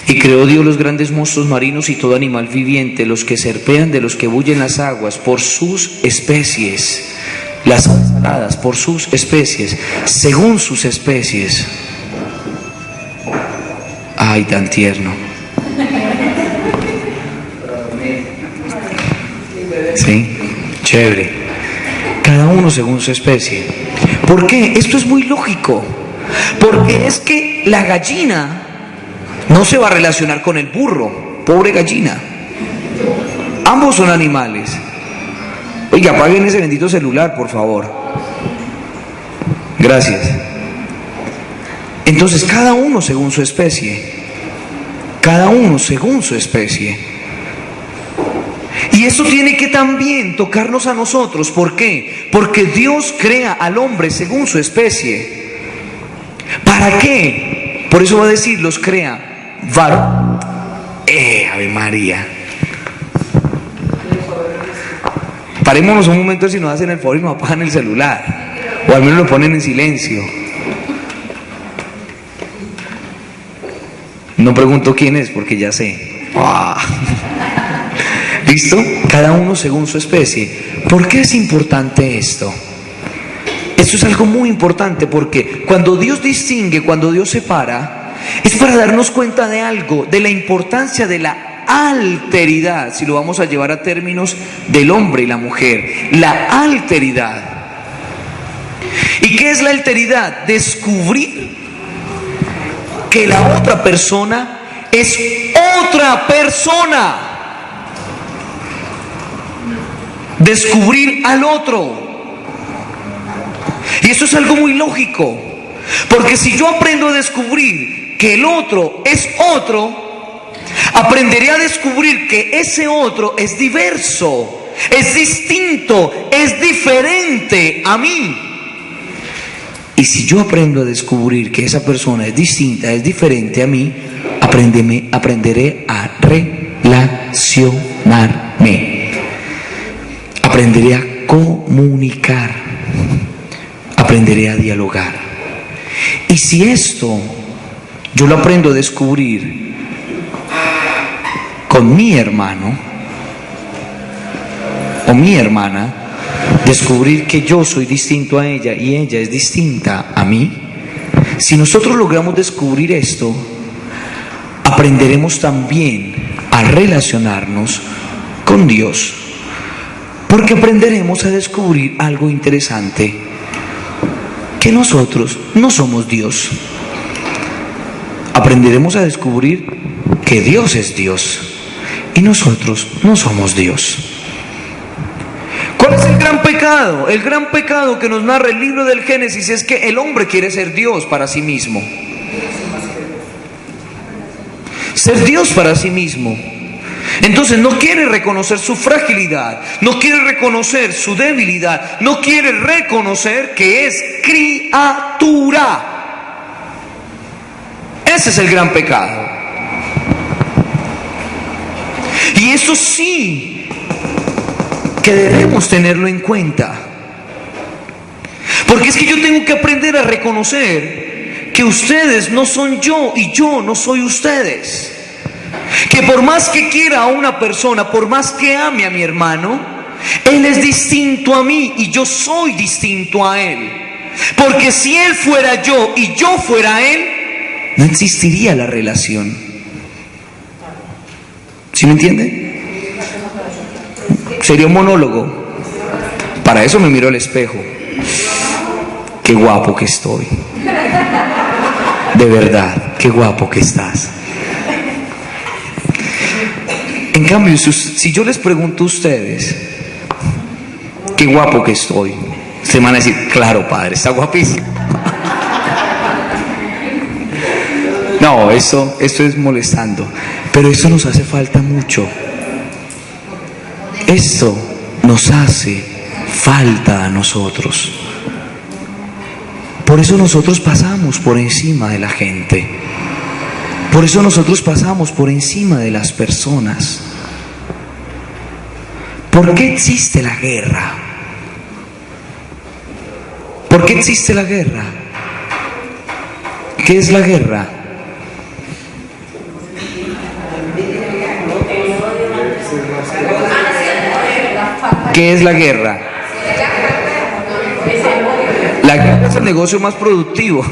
Y creó Dios los grandes monstruos marinos y todo animal viviente, los que serpean, de los que bullen las aguas, por sus especies, las saladas por sus especies, según sus especies. Ay, tan tierno. Sí, chévere. Cada uno según su especie. ¿Por qué? Esto es muy lógico. Porque es que la gallina no se va a relacionar con el burro. Pobre gallina. Ambos son animales. Oiga, apaguen ese bendito celular, por favor. Gracias. Entonces, cada uno según su especie. Cada uno según su especie. Y eso tiene que también tocarnos a nosotros. ¿Por qué? Porque Dios crea al hombre según su especie. ¿Para qué? Por eso va a decir, los crea varón. Ave María. Parémonos un momento si nos hacen el favor y nos apagan el celular. O al menos lo ponen en silencio. No pregunto quién es porque ya sé. ¿Listo? Cada uno según su especie. ¿Por qué es importante esto? Esto es algo muy importante porque cuando Dios distingue, cuando Dios separa, es para darnos cuenta de algo, de la importancia de la alteridad, si lo vamos a llevar a términos del hombre y la mujer, la alteridad. ¿Y qué es la alteridad? Descubrir que la otra persona es otra persona. Descubrir al otro. Y eso es algo muy lógico, porque si yo aprendo a descubrir que el otro es otro, aprenderé a descubrir que ese otro es diverso, es distinto, es diferente a mí. Y si yo aprendo a descubrir que esa persona es distinta, es diferente a mí, aprenderé a relacionarme, aprenderé a comunicar, aprenderé a dialogar. Y si esto yo lo aprendo a descubrir con mi hermano o mi hermana, descubrir que yo soy distinto a ella y ella es distinta a mí, si nosotros logramos descubrir esto, aprenderemos también a relacionarnos con Dios, porque aprenderemos a descubrir algo interesante, que nosotros no somos Dios. Aprenderemos a descubrir que Dios es Dios y nosotros no somos Dios. ¿Cuál es el gran pecado? El gran pecado que nos narra el libro del Génesis es que el hombre quiere ser Dios para sí mismo. Ser Dios para sí mismo. Entonces no quiere reconocer su fragilidad, no quiere reconocer su debilidad, no quiere reconocer que es criatura. Ese es el gran pecado. Y eso sí que debemos tenerlo en cuenta. Porque es que yo tengo que aprender a reconocer que ustedes no son yo y yo no soy ustedes. Que por más que quiera a una persona, por más que ame a mi hermano, él es distinto a mí y yo soy distinto a él. Porque si él fuera yo y yo fuera él, no existiría la relación. ¿Sí me entiende? Sería un monólogo. Para eso me miro al espejo. Qué guapo que estoy. De verdad, qué guapo que estás. En cambio, si yo les pregunto a ustedes, qué guapo que estoy, ustedes van a decir, claro, padre, está guapísimo. No, esto es molestando, pero eso nos hace falta mucho. Esto nos hace falta a nosotros. Por eso nosotros pasamos por encima de la gente. Por eso nosotros pasamos por encima de las personas. ¿Por qué existe la guerra? ¿Por qué existe la guerra? ¿Qué es la guerra? ¿Qué es la guerra? La guerra es el negocio más productivo,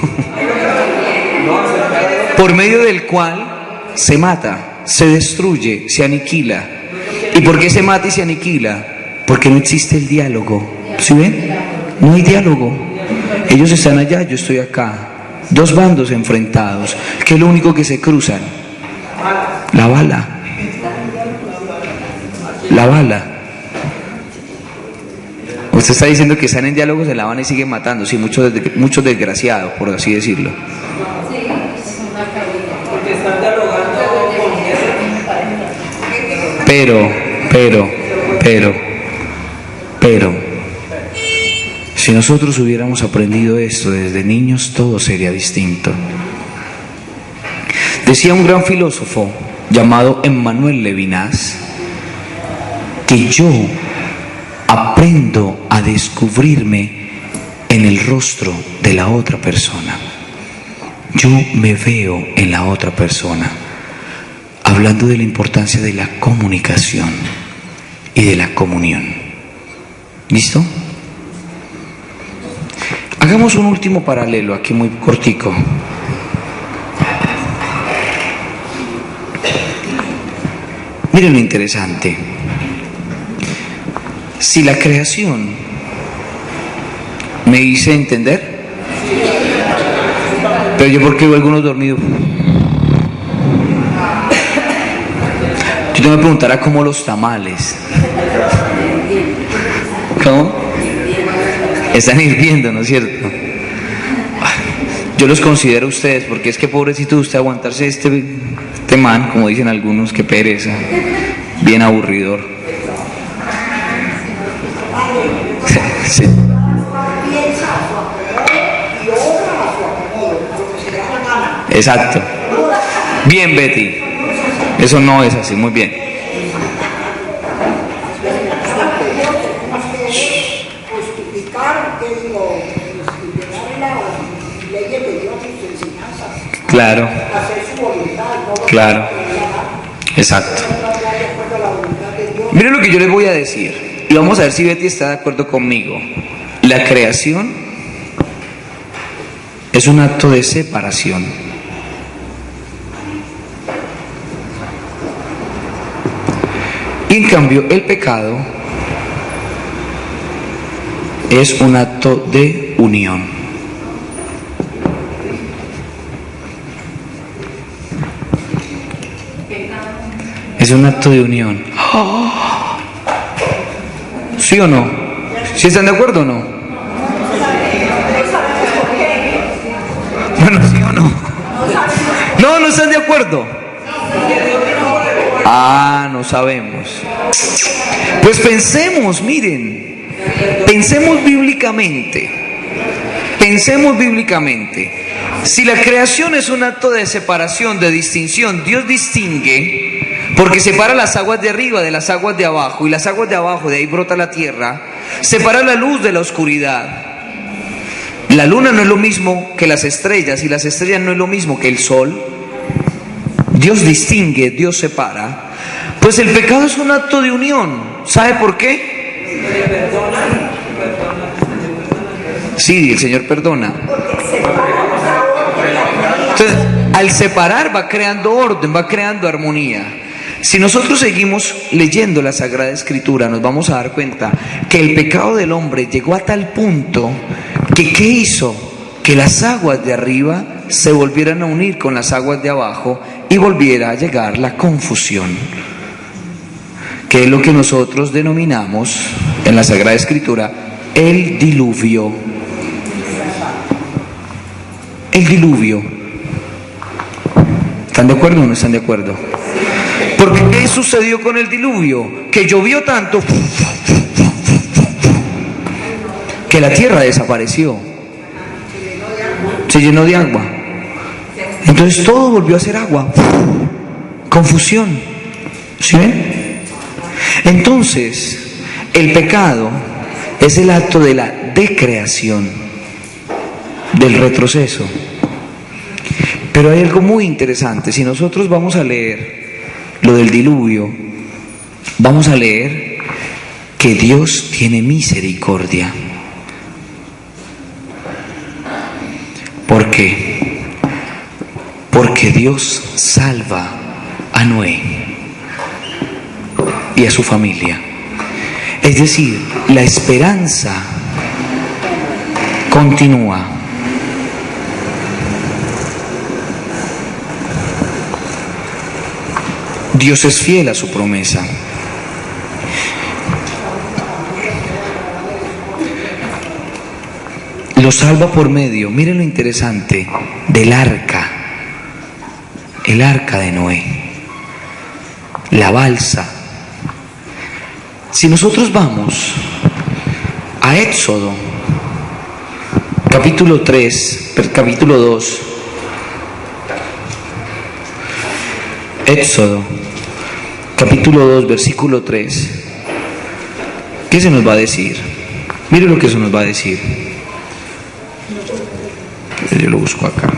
por medio del cual se mata, se destruye, se aniquila. ¿Y por qué se mata y se aniquila? Porque no existe el diálogo. ¿Sí ven? No hay diálogo. Ellos están allá, yo estoy acá. Dos bandos enfrentados. ¿Qué es lo único que se cruzan? La bala. La bala. Usted está diciendo que están en diálogo, se la van y siguen matando. Sí, muchos desgraciados, por así decirlo. Porque están dialogando con pero, si nosotros hubiéramos aprendido esto desde niños, todo sería distinto. Decía un gran filósofo llamado Emmanuel Levinas que yo aprendo a descubrirme en el rostro de la otra persona. Yo me veo en la otra persona, hablando de la importancia de la comunicación y de la comunión. ¿Listo? Hagamos un último paralelo aquí muy cortico. Miren lo interesante. Si la creación me hice entender, pero yo porque veo algunos dormidos. Yo te me preguntara cómo los tamales. ¿Cómo? Están hirviendo, ¿no es cierto? Yo los considero a ustedes, porque es que pobrecito de usted aguantarse este man, como dicen algunos, que pereza, bien aburridor. Sí. Exacto. Bien, Betty. Eso no es así, muy bien. Claro. Claro. Exacto. Miren lo que yo les voy a decir. Y vamos a ver si Betty está de acuerdo conmigo. La creación es un acto de separación. Y en cambio el pecado es un acto de unión. Es un acto de unión. ¿Sí o no? ¿Sí están de acuerdo o no? Bueno, ¿sí o no? No, no están de acuerdo. Ah, no sabemos. Pues pensemos, miren, pensemos bíblicamente. Pensemos bíblicamente. Si la creación es un acto de separación, de distinción, Dios distingue porque separa las aguas de arriba de las aguas de abajo, y las aguas de abajo, de ahí brota la tierra, separa la luz de la oscuridad. La luna no es lo mismo que las estrellas, y las estrellas no es lo mismo que el sol. Dios distingue, Dios separa, pues el pecado es un acto de unión. ¿Sabe por qué? Sí, el Señor perdona. Entonces, al separar va creando orden, va creando armonía. Si nosotros seguimos leyendo la Sagrada Escritura, nos vamos a dar cuenta que el pecado del hombre llegó a tal punto que ¿qué hizo? Que las aguas de arriba se volvieran a unir con las aguas de abajo y volviera a llegar la confusión, que es lo que nosotros denominamos en la Sagrada Escritura el diluvio. El diluvio. ¿Están de acuerdo o no están de acuerdo? Porque ¿qué sucedió con el diluvio? Que llovió tanto que la tierra desapareció, se llenó de agua. Entonces todo volvió a ser agua. Confusión. ¿Sí ven? Entonces, el pecado es el acto de la decreación, del retroceso. Pero hay algo muy interesante. Si nosotros vamos a leer lo del diluvio, vamos a leer que Dios tiene misericordia. ¿Por qué? Porque Dios salva a Noé y a su familia. Es decir, la esperanza continúa. Dios es fiel a su promesa. Lo salva por medio, miren lo interesante, del arca, el arca de Noé, la balsa. Si nosotros vamos a Éxodo, capítulo 3, capítulo 2, Éxodo, capítulo 2, versículo 3, ¿qué se nos va a decir? Miren lo que se nos va a decir. Yo lo busco acá.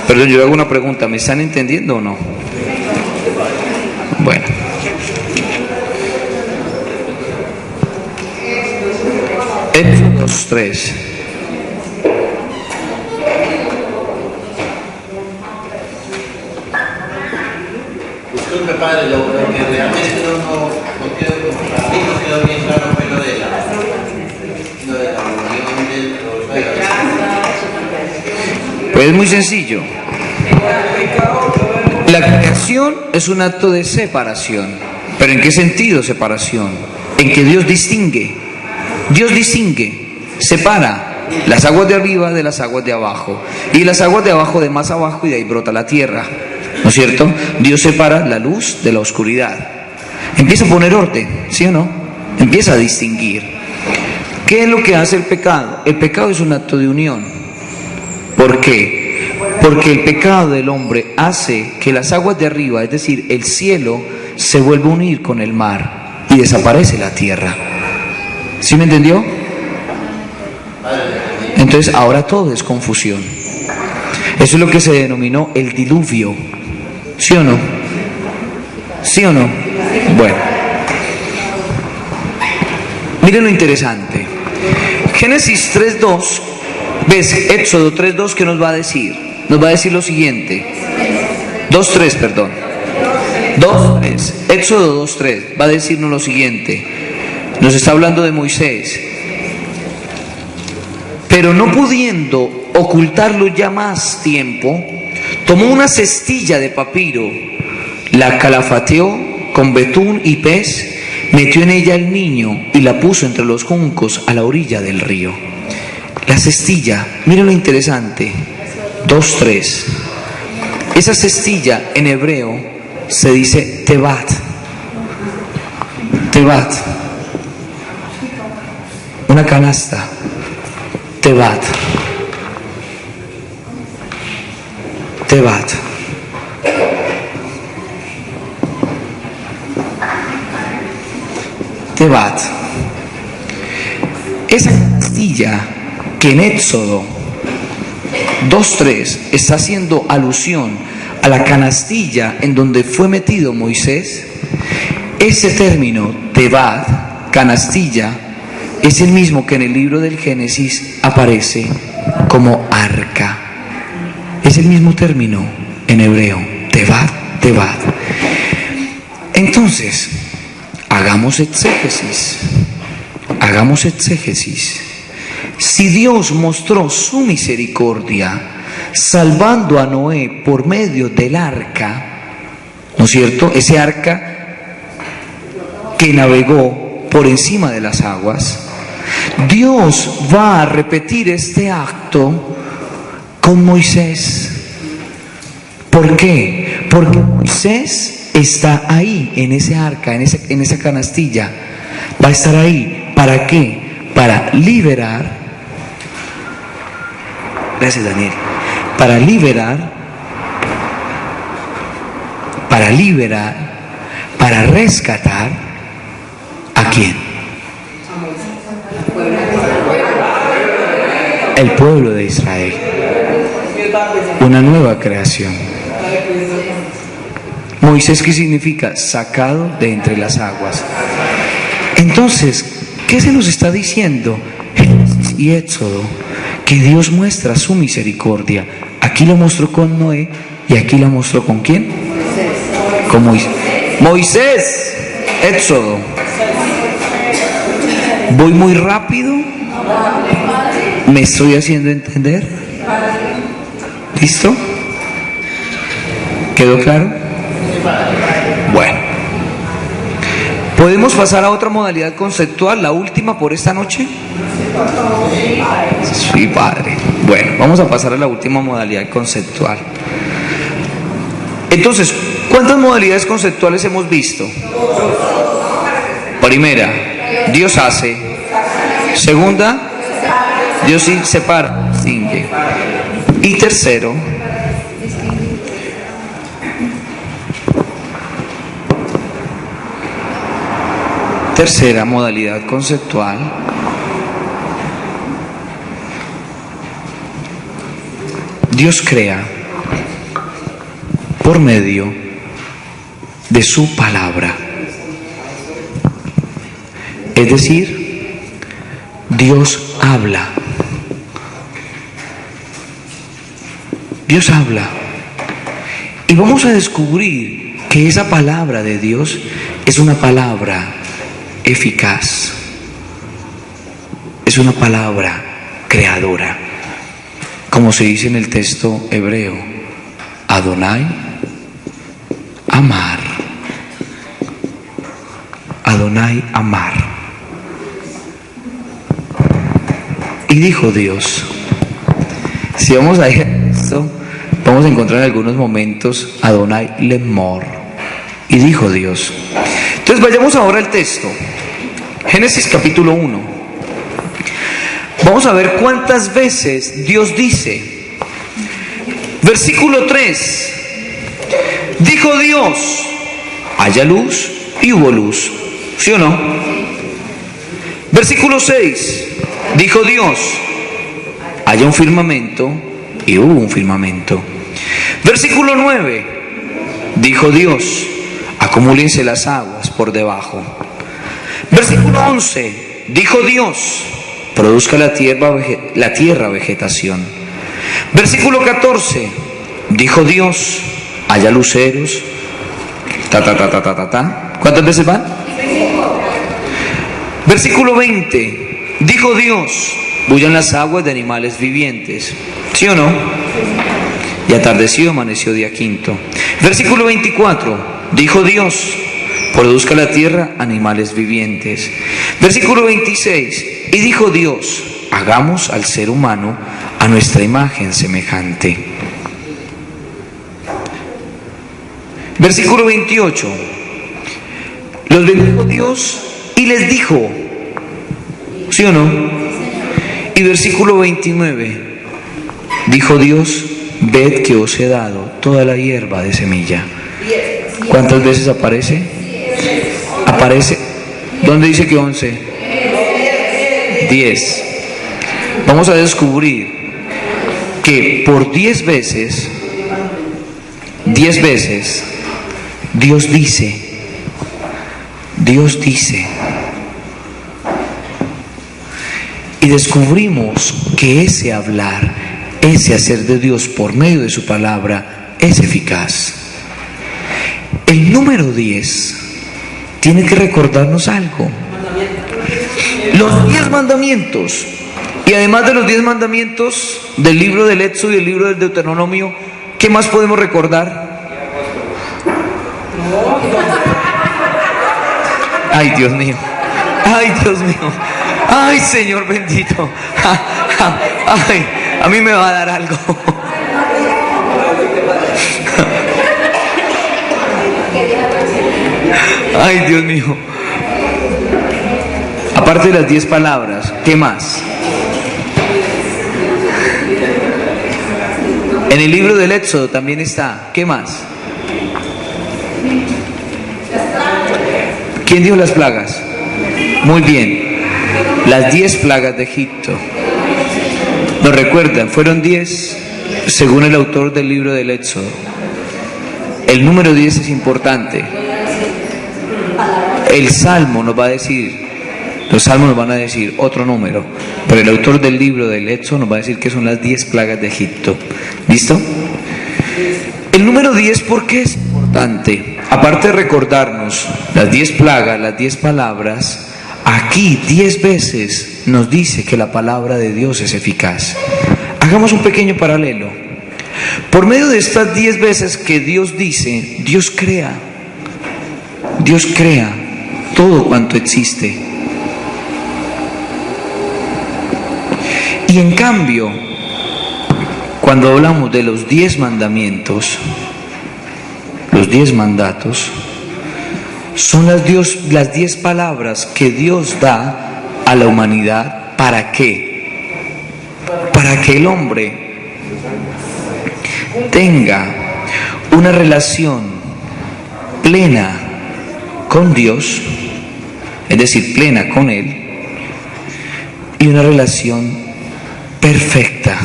Perdón, yo le hago una pregunta. ¿Me están entendiendo o no? Bueno. Éxodo 3. Disculpe, padre, lo que realmente no quedó bien claro fue lo de la unión de los. Pues es muy sencillo. La creación es un acto de separación. ¿Pero en qué sentido separación? En que Dios distingue. Dios distingue, separa las aguas de arriba de las aguas de abajo. Y las aguas de abajo de más abajo, y de ahí brota la tierra. ¿No es cierto? Dios separa la luz de la oscuridad. Empieza a poner orden, ¿sí o no? Empieza a distinguir. ¿Qué es lo que hace el pecado? El pecado es un acto de unión. ¿Por qué? Porque el pecado del hombre hace que las aguas de arriba, es decir, el cielo, se vuelva a unir con el mar y desaparece la tierra. ¿Sí me entendió? Entonces ahora todo es confusión. Eso es lo que se denominó el diluvio. ¿Sí o no? ¿Sí o no? Bueno. Miren lo interesante. Génesis 3.2. ¿Ves? Éxodo 3.2, ¿qué nos va a decir? Nos va a decir lo siguiente. 2.3, perdón. 2.3. Éxodo 2.3 va a decirnos lo siguiente. Nos está hablando de Moisés. Pero no pudiendo ocultarlo ya más tiempo, tomó una cestilla de papiro, la calafateó con betún y pez, metió en ella el niño y la puso entre los juncos a la orilla del río. La cestilla, miren lo interesante, 2.3. Esa cestilla en hebreo se dice tebat. Tebat. Una canasta. Tebat. Tebat. Tebat. Esa cestilla que en Éxodo 2.3 está haciendo alusión a la canastilla en donde fue metido Moisés, ese término, Tebad, canastilla, es el mismo que en el libro del Génesis aparece como arca. Es el mismo término en hebreo, Tebad, Tebad. Entonces, hagamos exégesis. Si Dios mostró su misericordia salvando a Noé por medio del arca, ¿no es cierto? Ese arca que navegó por encima de las aguas, Dios va a repetir este acto con Moisés. ¿Por qué? Porque Moisés está ahí en ese arca, en esa canastilla. Va a estar ahí. ¿Para qué? Para liberar. Gracias, Daniel. Para liberar, para rescatar, ¿a quién? El pueblo de Israel. Una nueva creación. Moisés, ¿qué significa? Sacado de entre las aguas. Entonces, ¿qué se nos está diciendo? Génesis y Éxodo, que Dios muestra su misericordia. Aquí lo mostró con Noé y aquí lo mostró ¿con quién? Con Moisés. Moisés, Éxodo. ¿Voy muy rápido? ¿Me estoy haciendo entender? ¿Listo? ¿Quedó claro? Bueno. ¿Podemos pasar a otra modalidad conceptual, la última por esta noche? Sí, padre. Bueno, vamos a pasar a la última modalidad conceptual. Entonces, ¿cuántas modalidades conceptuales hemos visto? Primera, Dios hace. Segunda, Dios separa, distingue. Y tercero, tercera modalidad conceptual, Dios crea por medio de su palabra. Es decir, Dios habla. Dios habla. Y vamos a descubrir que esa palabra de Dios es una palabra eficaz. Es una palabra creadora. Como se dice en el texto hebreo, Adonai, amar. Adonai, amar. Y dijo Dios, si vamos a esto, vamos a encontrar en algunos momentos Adonai lemor. Y dijo Dios. Entonces vayamos ahora al texto. Génesis capítulo 1. Vamos a ver cuántas veces Dios dice. Versículo 3. Dijo Dios, haya luz y hubo luz. ¿Sí o no? Versículo 6. Dijo Dios, haya un firmamento y hubo un firmamento. Versículo 9. Dijo Dios, acumúlense las aguas por debajo. Versículo 11. Dijo Dios, produzca la tierra vegetación. Versículo 14. Dijo Dios, haya luceros. ¿Cuántas veces van? Versículo 20. Dijo Dios, bullan las aguas de animales vivientes. ¿Sí o no? Y atardeció, amaneció día quinto. Versículo 24. Dijo Dios, produzca la tierra animales vivientes. Versículo 26. Y dijo Dios, hagamos al ser humano a nuestra imagen semejante. Versículo 28. Los bendijo Dios y les dijo, ¿sí o no? Y versículo 29. Dijo Dios, ved que os he dado toda la hierba de semilla. ¿Cuántas veces aparece? Aparece. ¿Dónde dice que 11? 10. Vamos a descubrir que por 10 veces 10 veces, Dios dice. Dios dice. Y descubrimos que ese hablar, ese hacer de Dios por medio de su palabra es eficaz. El número 10 tiene que recordarnos algo. Los 10 mandamientos. Y además de los 10 mandamientos del libro del Éxodo y del libro del Deuteronomio, ¿qué más podemos recordar? Ay, Dios mío. Ay, Dios mío. Ay, Señor bendito. Ay, a mí me va a dar algo. Ay, Dios mío. Aparte de las 10 palabras, ¿qué más? En el libro del Éxodo también está. ¿Qué más? ¿Quién dijo las plagas? Muy bien. Las 10 plagas de Egipto. ¿Lo recuerdan? Fueron 10 según el autor del libro del Éxodo. El número 10 es importante. El Salmo nos va a decir, los salmos nos van a decir otro número, pero el autor del libro del Éxodo nos va a decir que son las 10 plagas de Egipto. ¿Listo? El número 10, ¿por qué es importante? Aparte de recordarnos las 10 plagas, las 10 palabras, aquí 10 veces nos dice que la palabra de Dios es eficaz. Hagamos un pequeño paralelo. Por medio de estas 10 veces que Dios dice, Dios crea todo cuanto existe. Y en cambio, cuando hablamos de los 10 mandamientos, los 10 mandatos, son las 10 palabras que Dios da a la humanidad. ¿Para qué? Para que el hombre tenga una relación plena con Dios, es decir, plena con Él, y una relación perfecta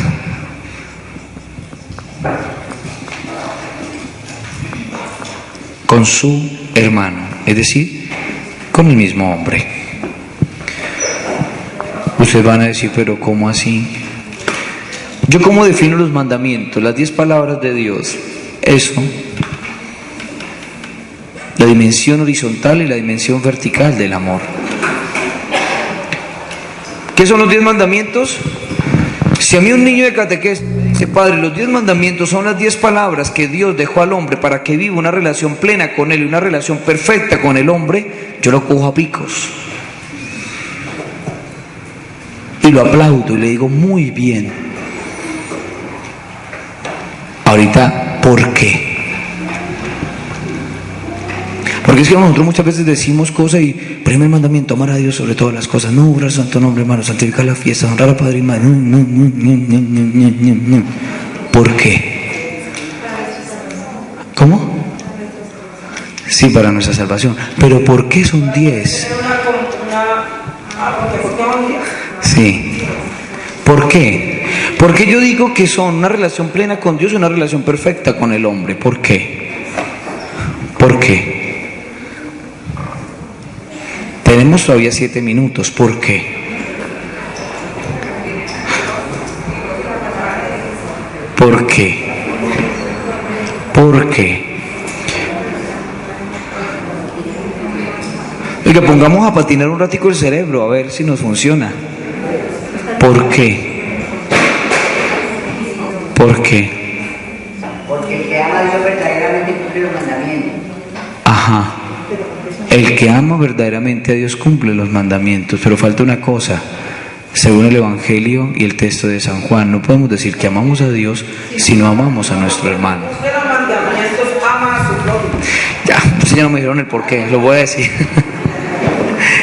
con su hermano, es decir, con el mismo hombre. Ustedes van a decir, pero ¿cómo así? ¿Yo cómo defino los mandamientos? Las 10 palabras de Dios. Eso. La dimensión horizontal y la dimensión vertical del amor. ¿Qué son los 10 mandamientos? Si a mí un niño de catequesis dice, padre, los 10 mandamientos son las 10 palabras que Dios dejó al hombre para que viva una relación plena con Él y una relación perfecta con el hombre, yo lo cojo a picos. Y lo aplaudo y le digo, muy bien. Ahorita, ¿por qué? Porque es que nosotros muchas veces decimos cosas y primer mandamiento, amar a Dios sobre todas las cosas, no obrar santo nombre, hermano, santificar la fiesta, honrar al padre y madre. ¿Por qué? ¿Cómo? Sí, para nuestra salvación. Pero ¿por qué son 10? Sí. ¿Por qué? Porque yo digo que son una relación plena con Dios y una relación perfecta con el hombre. ¿Por qué? ¿Por qué? Tenemos todavía 7 minutos. ¿Por qué? ¿Por qué? ¿Por qué? Oiga, pongamos a patinar un ratico el cerebro a ver si nos funciona. ¿Por qué? ¿Por qué? Porque el que ama a Dios verdaderamente cumple los mandamientos. Ajá. El que ama verdaderamente a Dios cumple los mandamientos, pero falta una cosa. Según el Evangelio y el texto de San Juan, no podemos decir que amamos a Dios si no amamos a nuestro hermano. Ya, pues ya no me dijeron el por qué, lo voy a decir.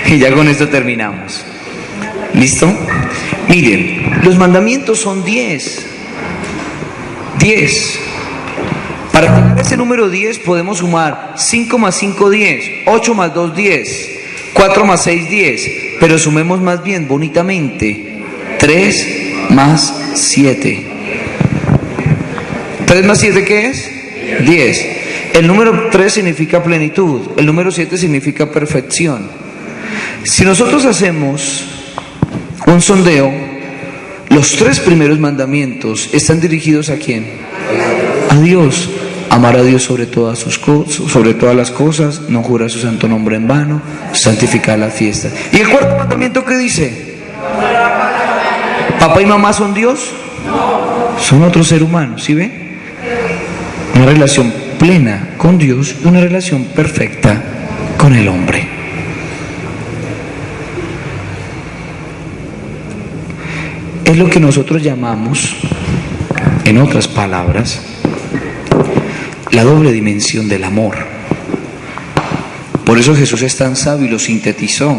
Y ya con esto terminamos. ¿Listo? Miren, los mandamientos son 10. 10. Para llegar a ese número 10 podemos sumar 5 más 5, 10, 8 más 2, 10, 4 más 6, 10, pero sumemos más bien bonitamente 3 más 7. ¿3 más 7 qué es? 10. El número 3 significa plenitud, el número 7 significa perfección. Si nosotros hacemos un sondeo, los 3 primeros mandamientos están dirigidos ¿a quién? A Dios. Amar a Dios sobre todas las cosas, no jurar su santo nombre en vano, santificar las fiestas. ¿Y el cuarto mandamiento qué dice? ¿Papá y mamá son Dios? Son otro ser humano, ¿sí ve? Una relación plena con Dios y una relación perfecta con el hombre. Es lo que nosotros llamamos, en otras palabras, la doble dimensión del amor. Por eso Jesús es tan sabio y lo sintetizó.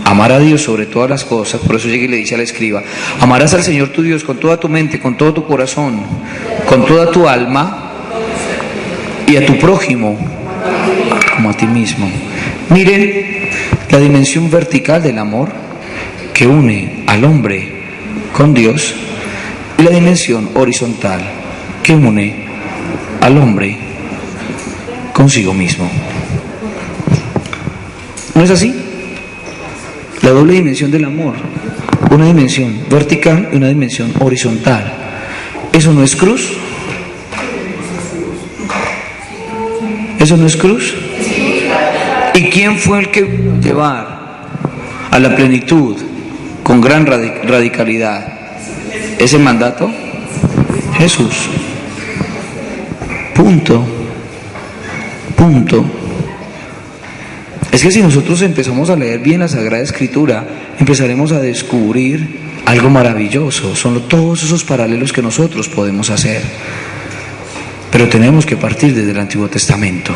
Amar a Dios sobre todas las cosas. Por eso llega y le dice al escriba: amarás al Señor tu Dios con toda tu mente, con todo tu corazón, con toda tu alma, y a tu prójimo como a ti mismo. Miren la dimensión vertical del amor que une al hombre con Dios, y la dimensión horizontal que une al hombre consigo mismo. ¿No es así? La doble dimensión del amor, una dimensión vertical y una dimensión horizontal. ¿Eso no es cruz? ¿Eso no es cruz? ¿Y quién fue el que llevar a la plenitud con gran radicalidad ese mandato? Jesús. Punto. Es que si nosotros empezamos a leer bien la Sagrada Escritura, empezaremos a descubrir algo maravilloso. Son todos esos paralelos que nosotros podemos hacer. Pero tenemos que partir desde el Antiguo Testamento.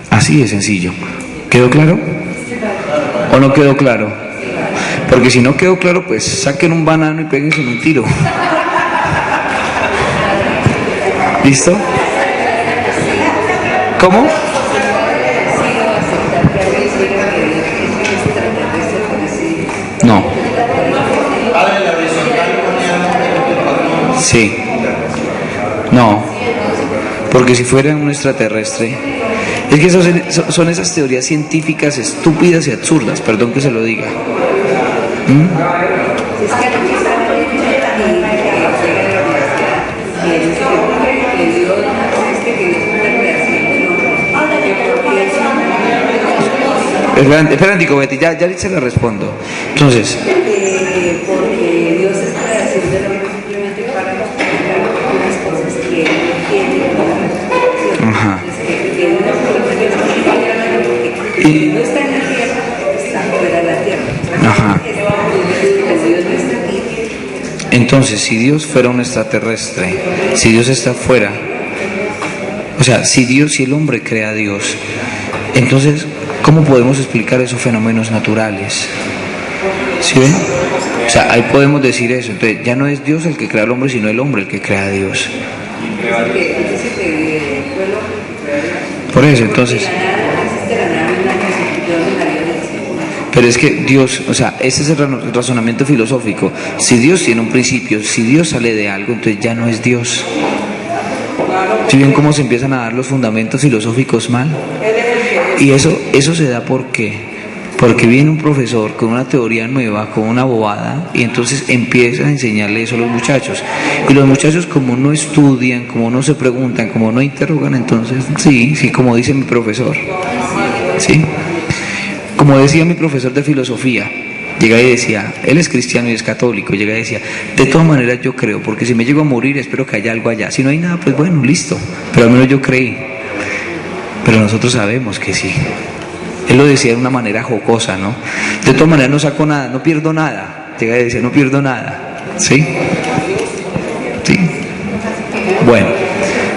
Así de sencillo. ¿Quedó claro? ¿O no quedó claro? Porque si no quedó claro, pues saquen un banano y péguense un tiro. ¿Listo? ¿Cómo? No. Sí. No. Porque si fuera un extraterrestre, es que son esas teorías científicas estúpidas y absurdas, perdón que se lo diga. Espera, Betty, ya se la respondo. Entonces, porque Dios es creación del hombre simplemente para multiplicar unas cosas que él tiene como ajá. Porque no está en la tierra, está fuera de la tierra. Ajá. Dios no está aquí. Entonces, si Dios fuera un extraterrestre, si Dios está fuera, o sea, si el hombre crea a Dios, entonces, ¿cómo podemos explicar esos fenómenos naturales? ¿Sí ven? O sea, ahí podemos decir eso. Entonces, ya no es Dios el que crea al hombre, sino el hombre el que crea a Dios. Por eso, entonces. Pero es que Dios, o sea, ese es el razonamiento filosófico. Si Dios tiene un principio, si Dios sale de algo, entonces ya no es Dios. ¿Sí ven cómo se empiezan a dar los fundamentos filosóficos mal? Y eso se da ¿por qué? Porque viene un profesor con una teoría nueva, con una bobada, y entonces empieza a enseñarle eso a los muchachos. Y los muchachos, como no estudian, como no se preguntan, como no interrogan, entonces sí, como dice mi profesor. ¿Sí? Como decía mi profesor de filosofía, llega y decía, él es cristiano y es católico, llega y decía, de todas maneras yo creo, porque si me llego a morir espero que haya algo allá. Si no hay nada, pues bueno, listo, pero al menos yo creí. Pero nosotros sabemos que sí. Él lo decía de una manera jocosa, ¿no? De todas maneras no saco nada, no pierdo nada. Llega y decía, no pierdo nada. ¿Sí? ¿Sí? Bueno,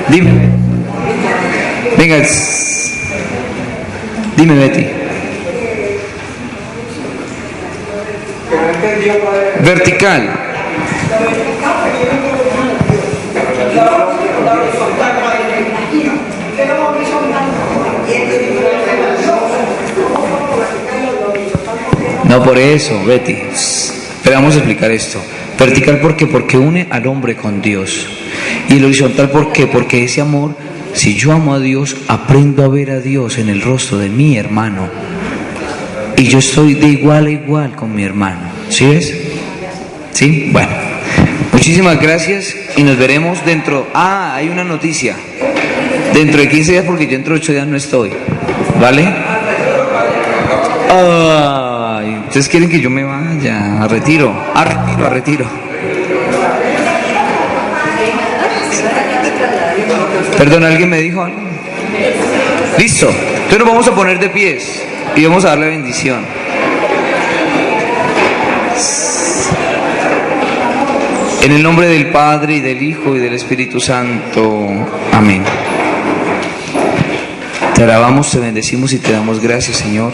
dime. Venga, dime, Betty. Vertical. No, por eso, Betty. Pero vamos a explicar esto. Vertical, ¿por qué? Porque une al hombre con Dios. Y el horizontal, ¿por qué? Porque ese amor, si yo amo a Dios, aprendo a ver a Dios en el rostro de mi hermano. Y yo estoy de igual a igual con mi hermano. ¿Sí ves? ¿Sí? Bueno. Muchísimas gracias y nos veremos dentro... Ah, hay una noticia. Dentro de 15 días, porque yo dentro de 8 días no estoy. ¿Vale? Ay, ¿ustedes quieren que yo me vaya? A retiro. A retiro. Perdón, ¿alguien me dijo algo? Listo. Entonces nos vamos a poner de pies y vamos a dar la bendición. En el nombre del Padre, y del Hijo, y del Espíritu Santo. Amén. Te alabamos, te bendecimos y te damos gracias, Señor.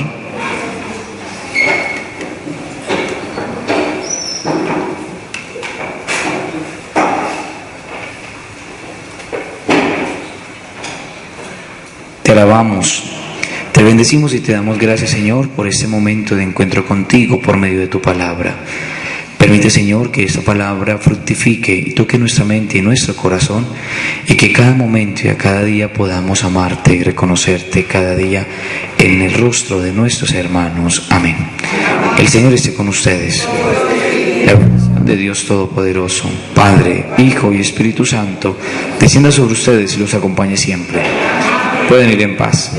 Te alabamos, te bendecimos y te damos gracias, Señor, por este momento de encuentro contigo por medio de tu palabra. Permite, Señor, que esta palabra fructifique y toque nuestra mente y nuestro corazón, y que cada momento y a cada día podamos amarte y reconocerte cada día en el rostro de nuestros hermanos. Amén. El Señor esté con ustedes. La bendición de Dios Todopoderoso, Padre, Hijo y Espíritu Santo, descienda sobre ustedes y los acompañe siempre. Pueden ir en paz.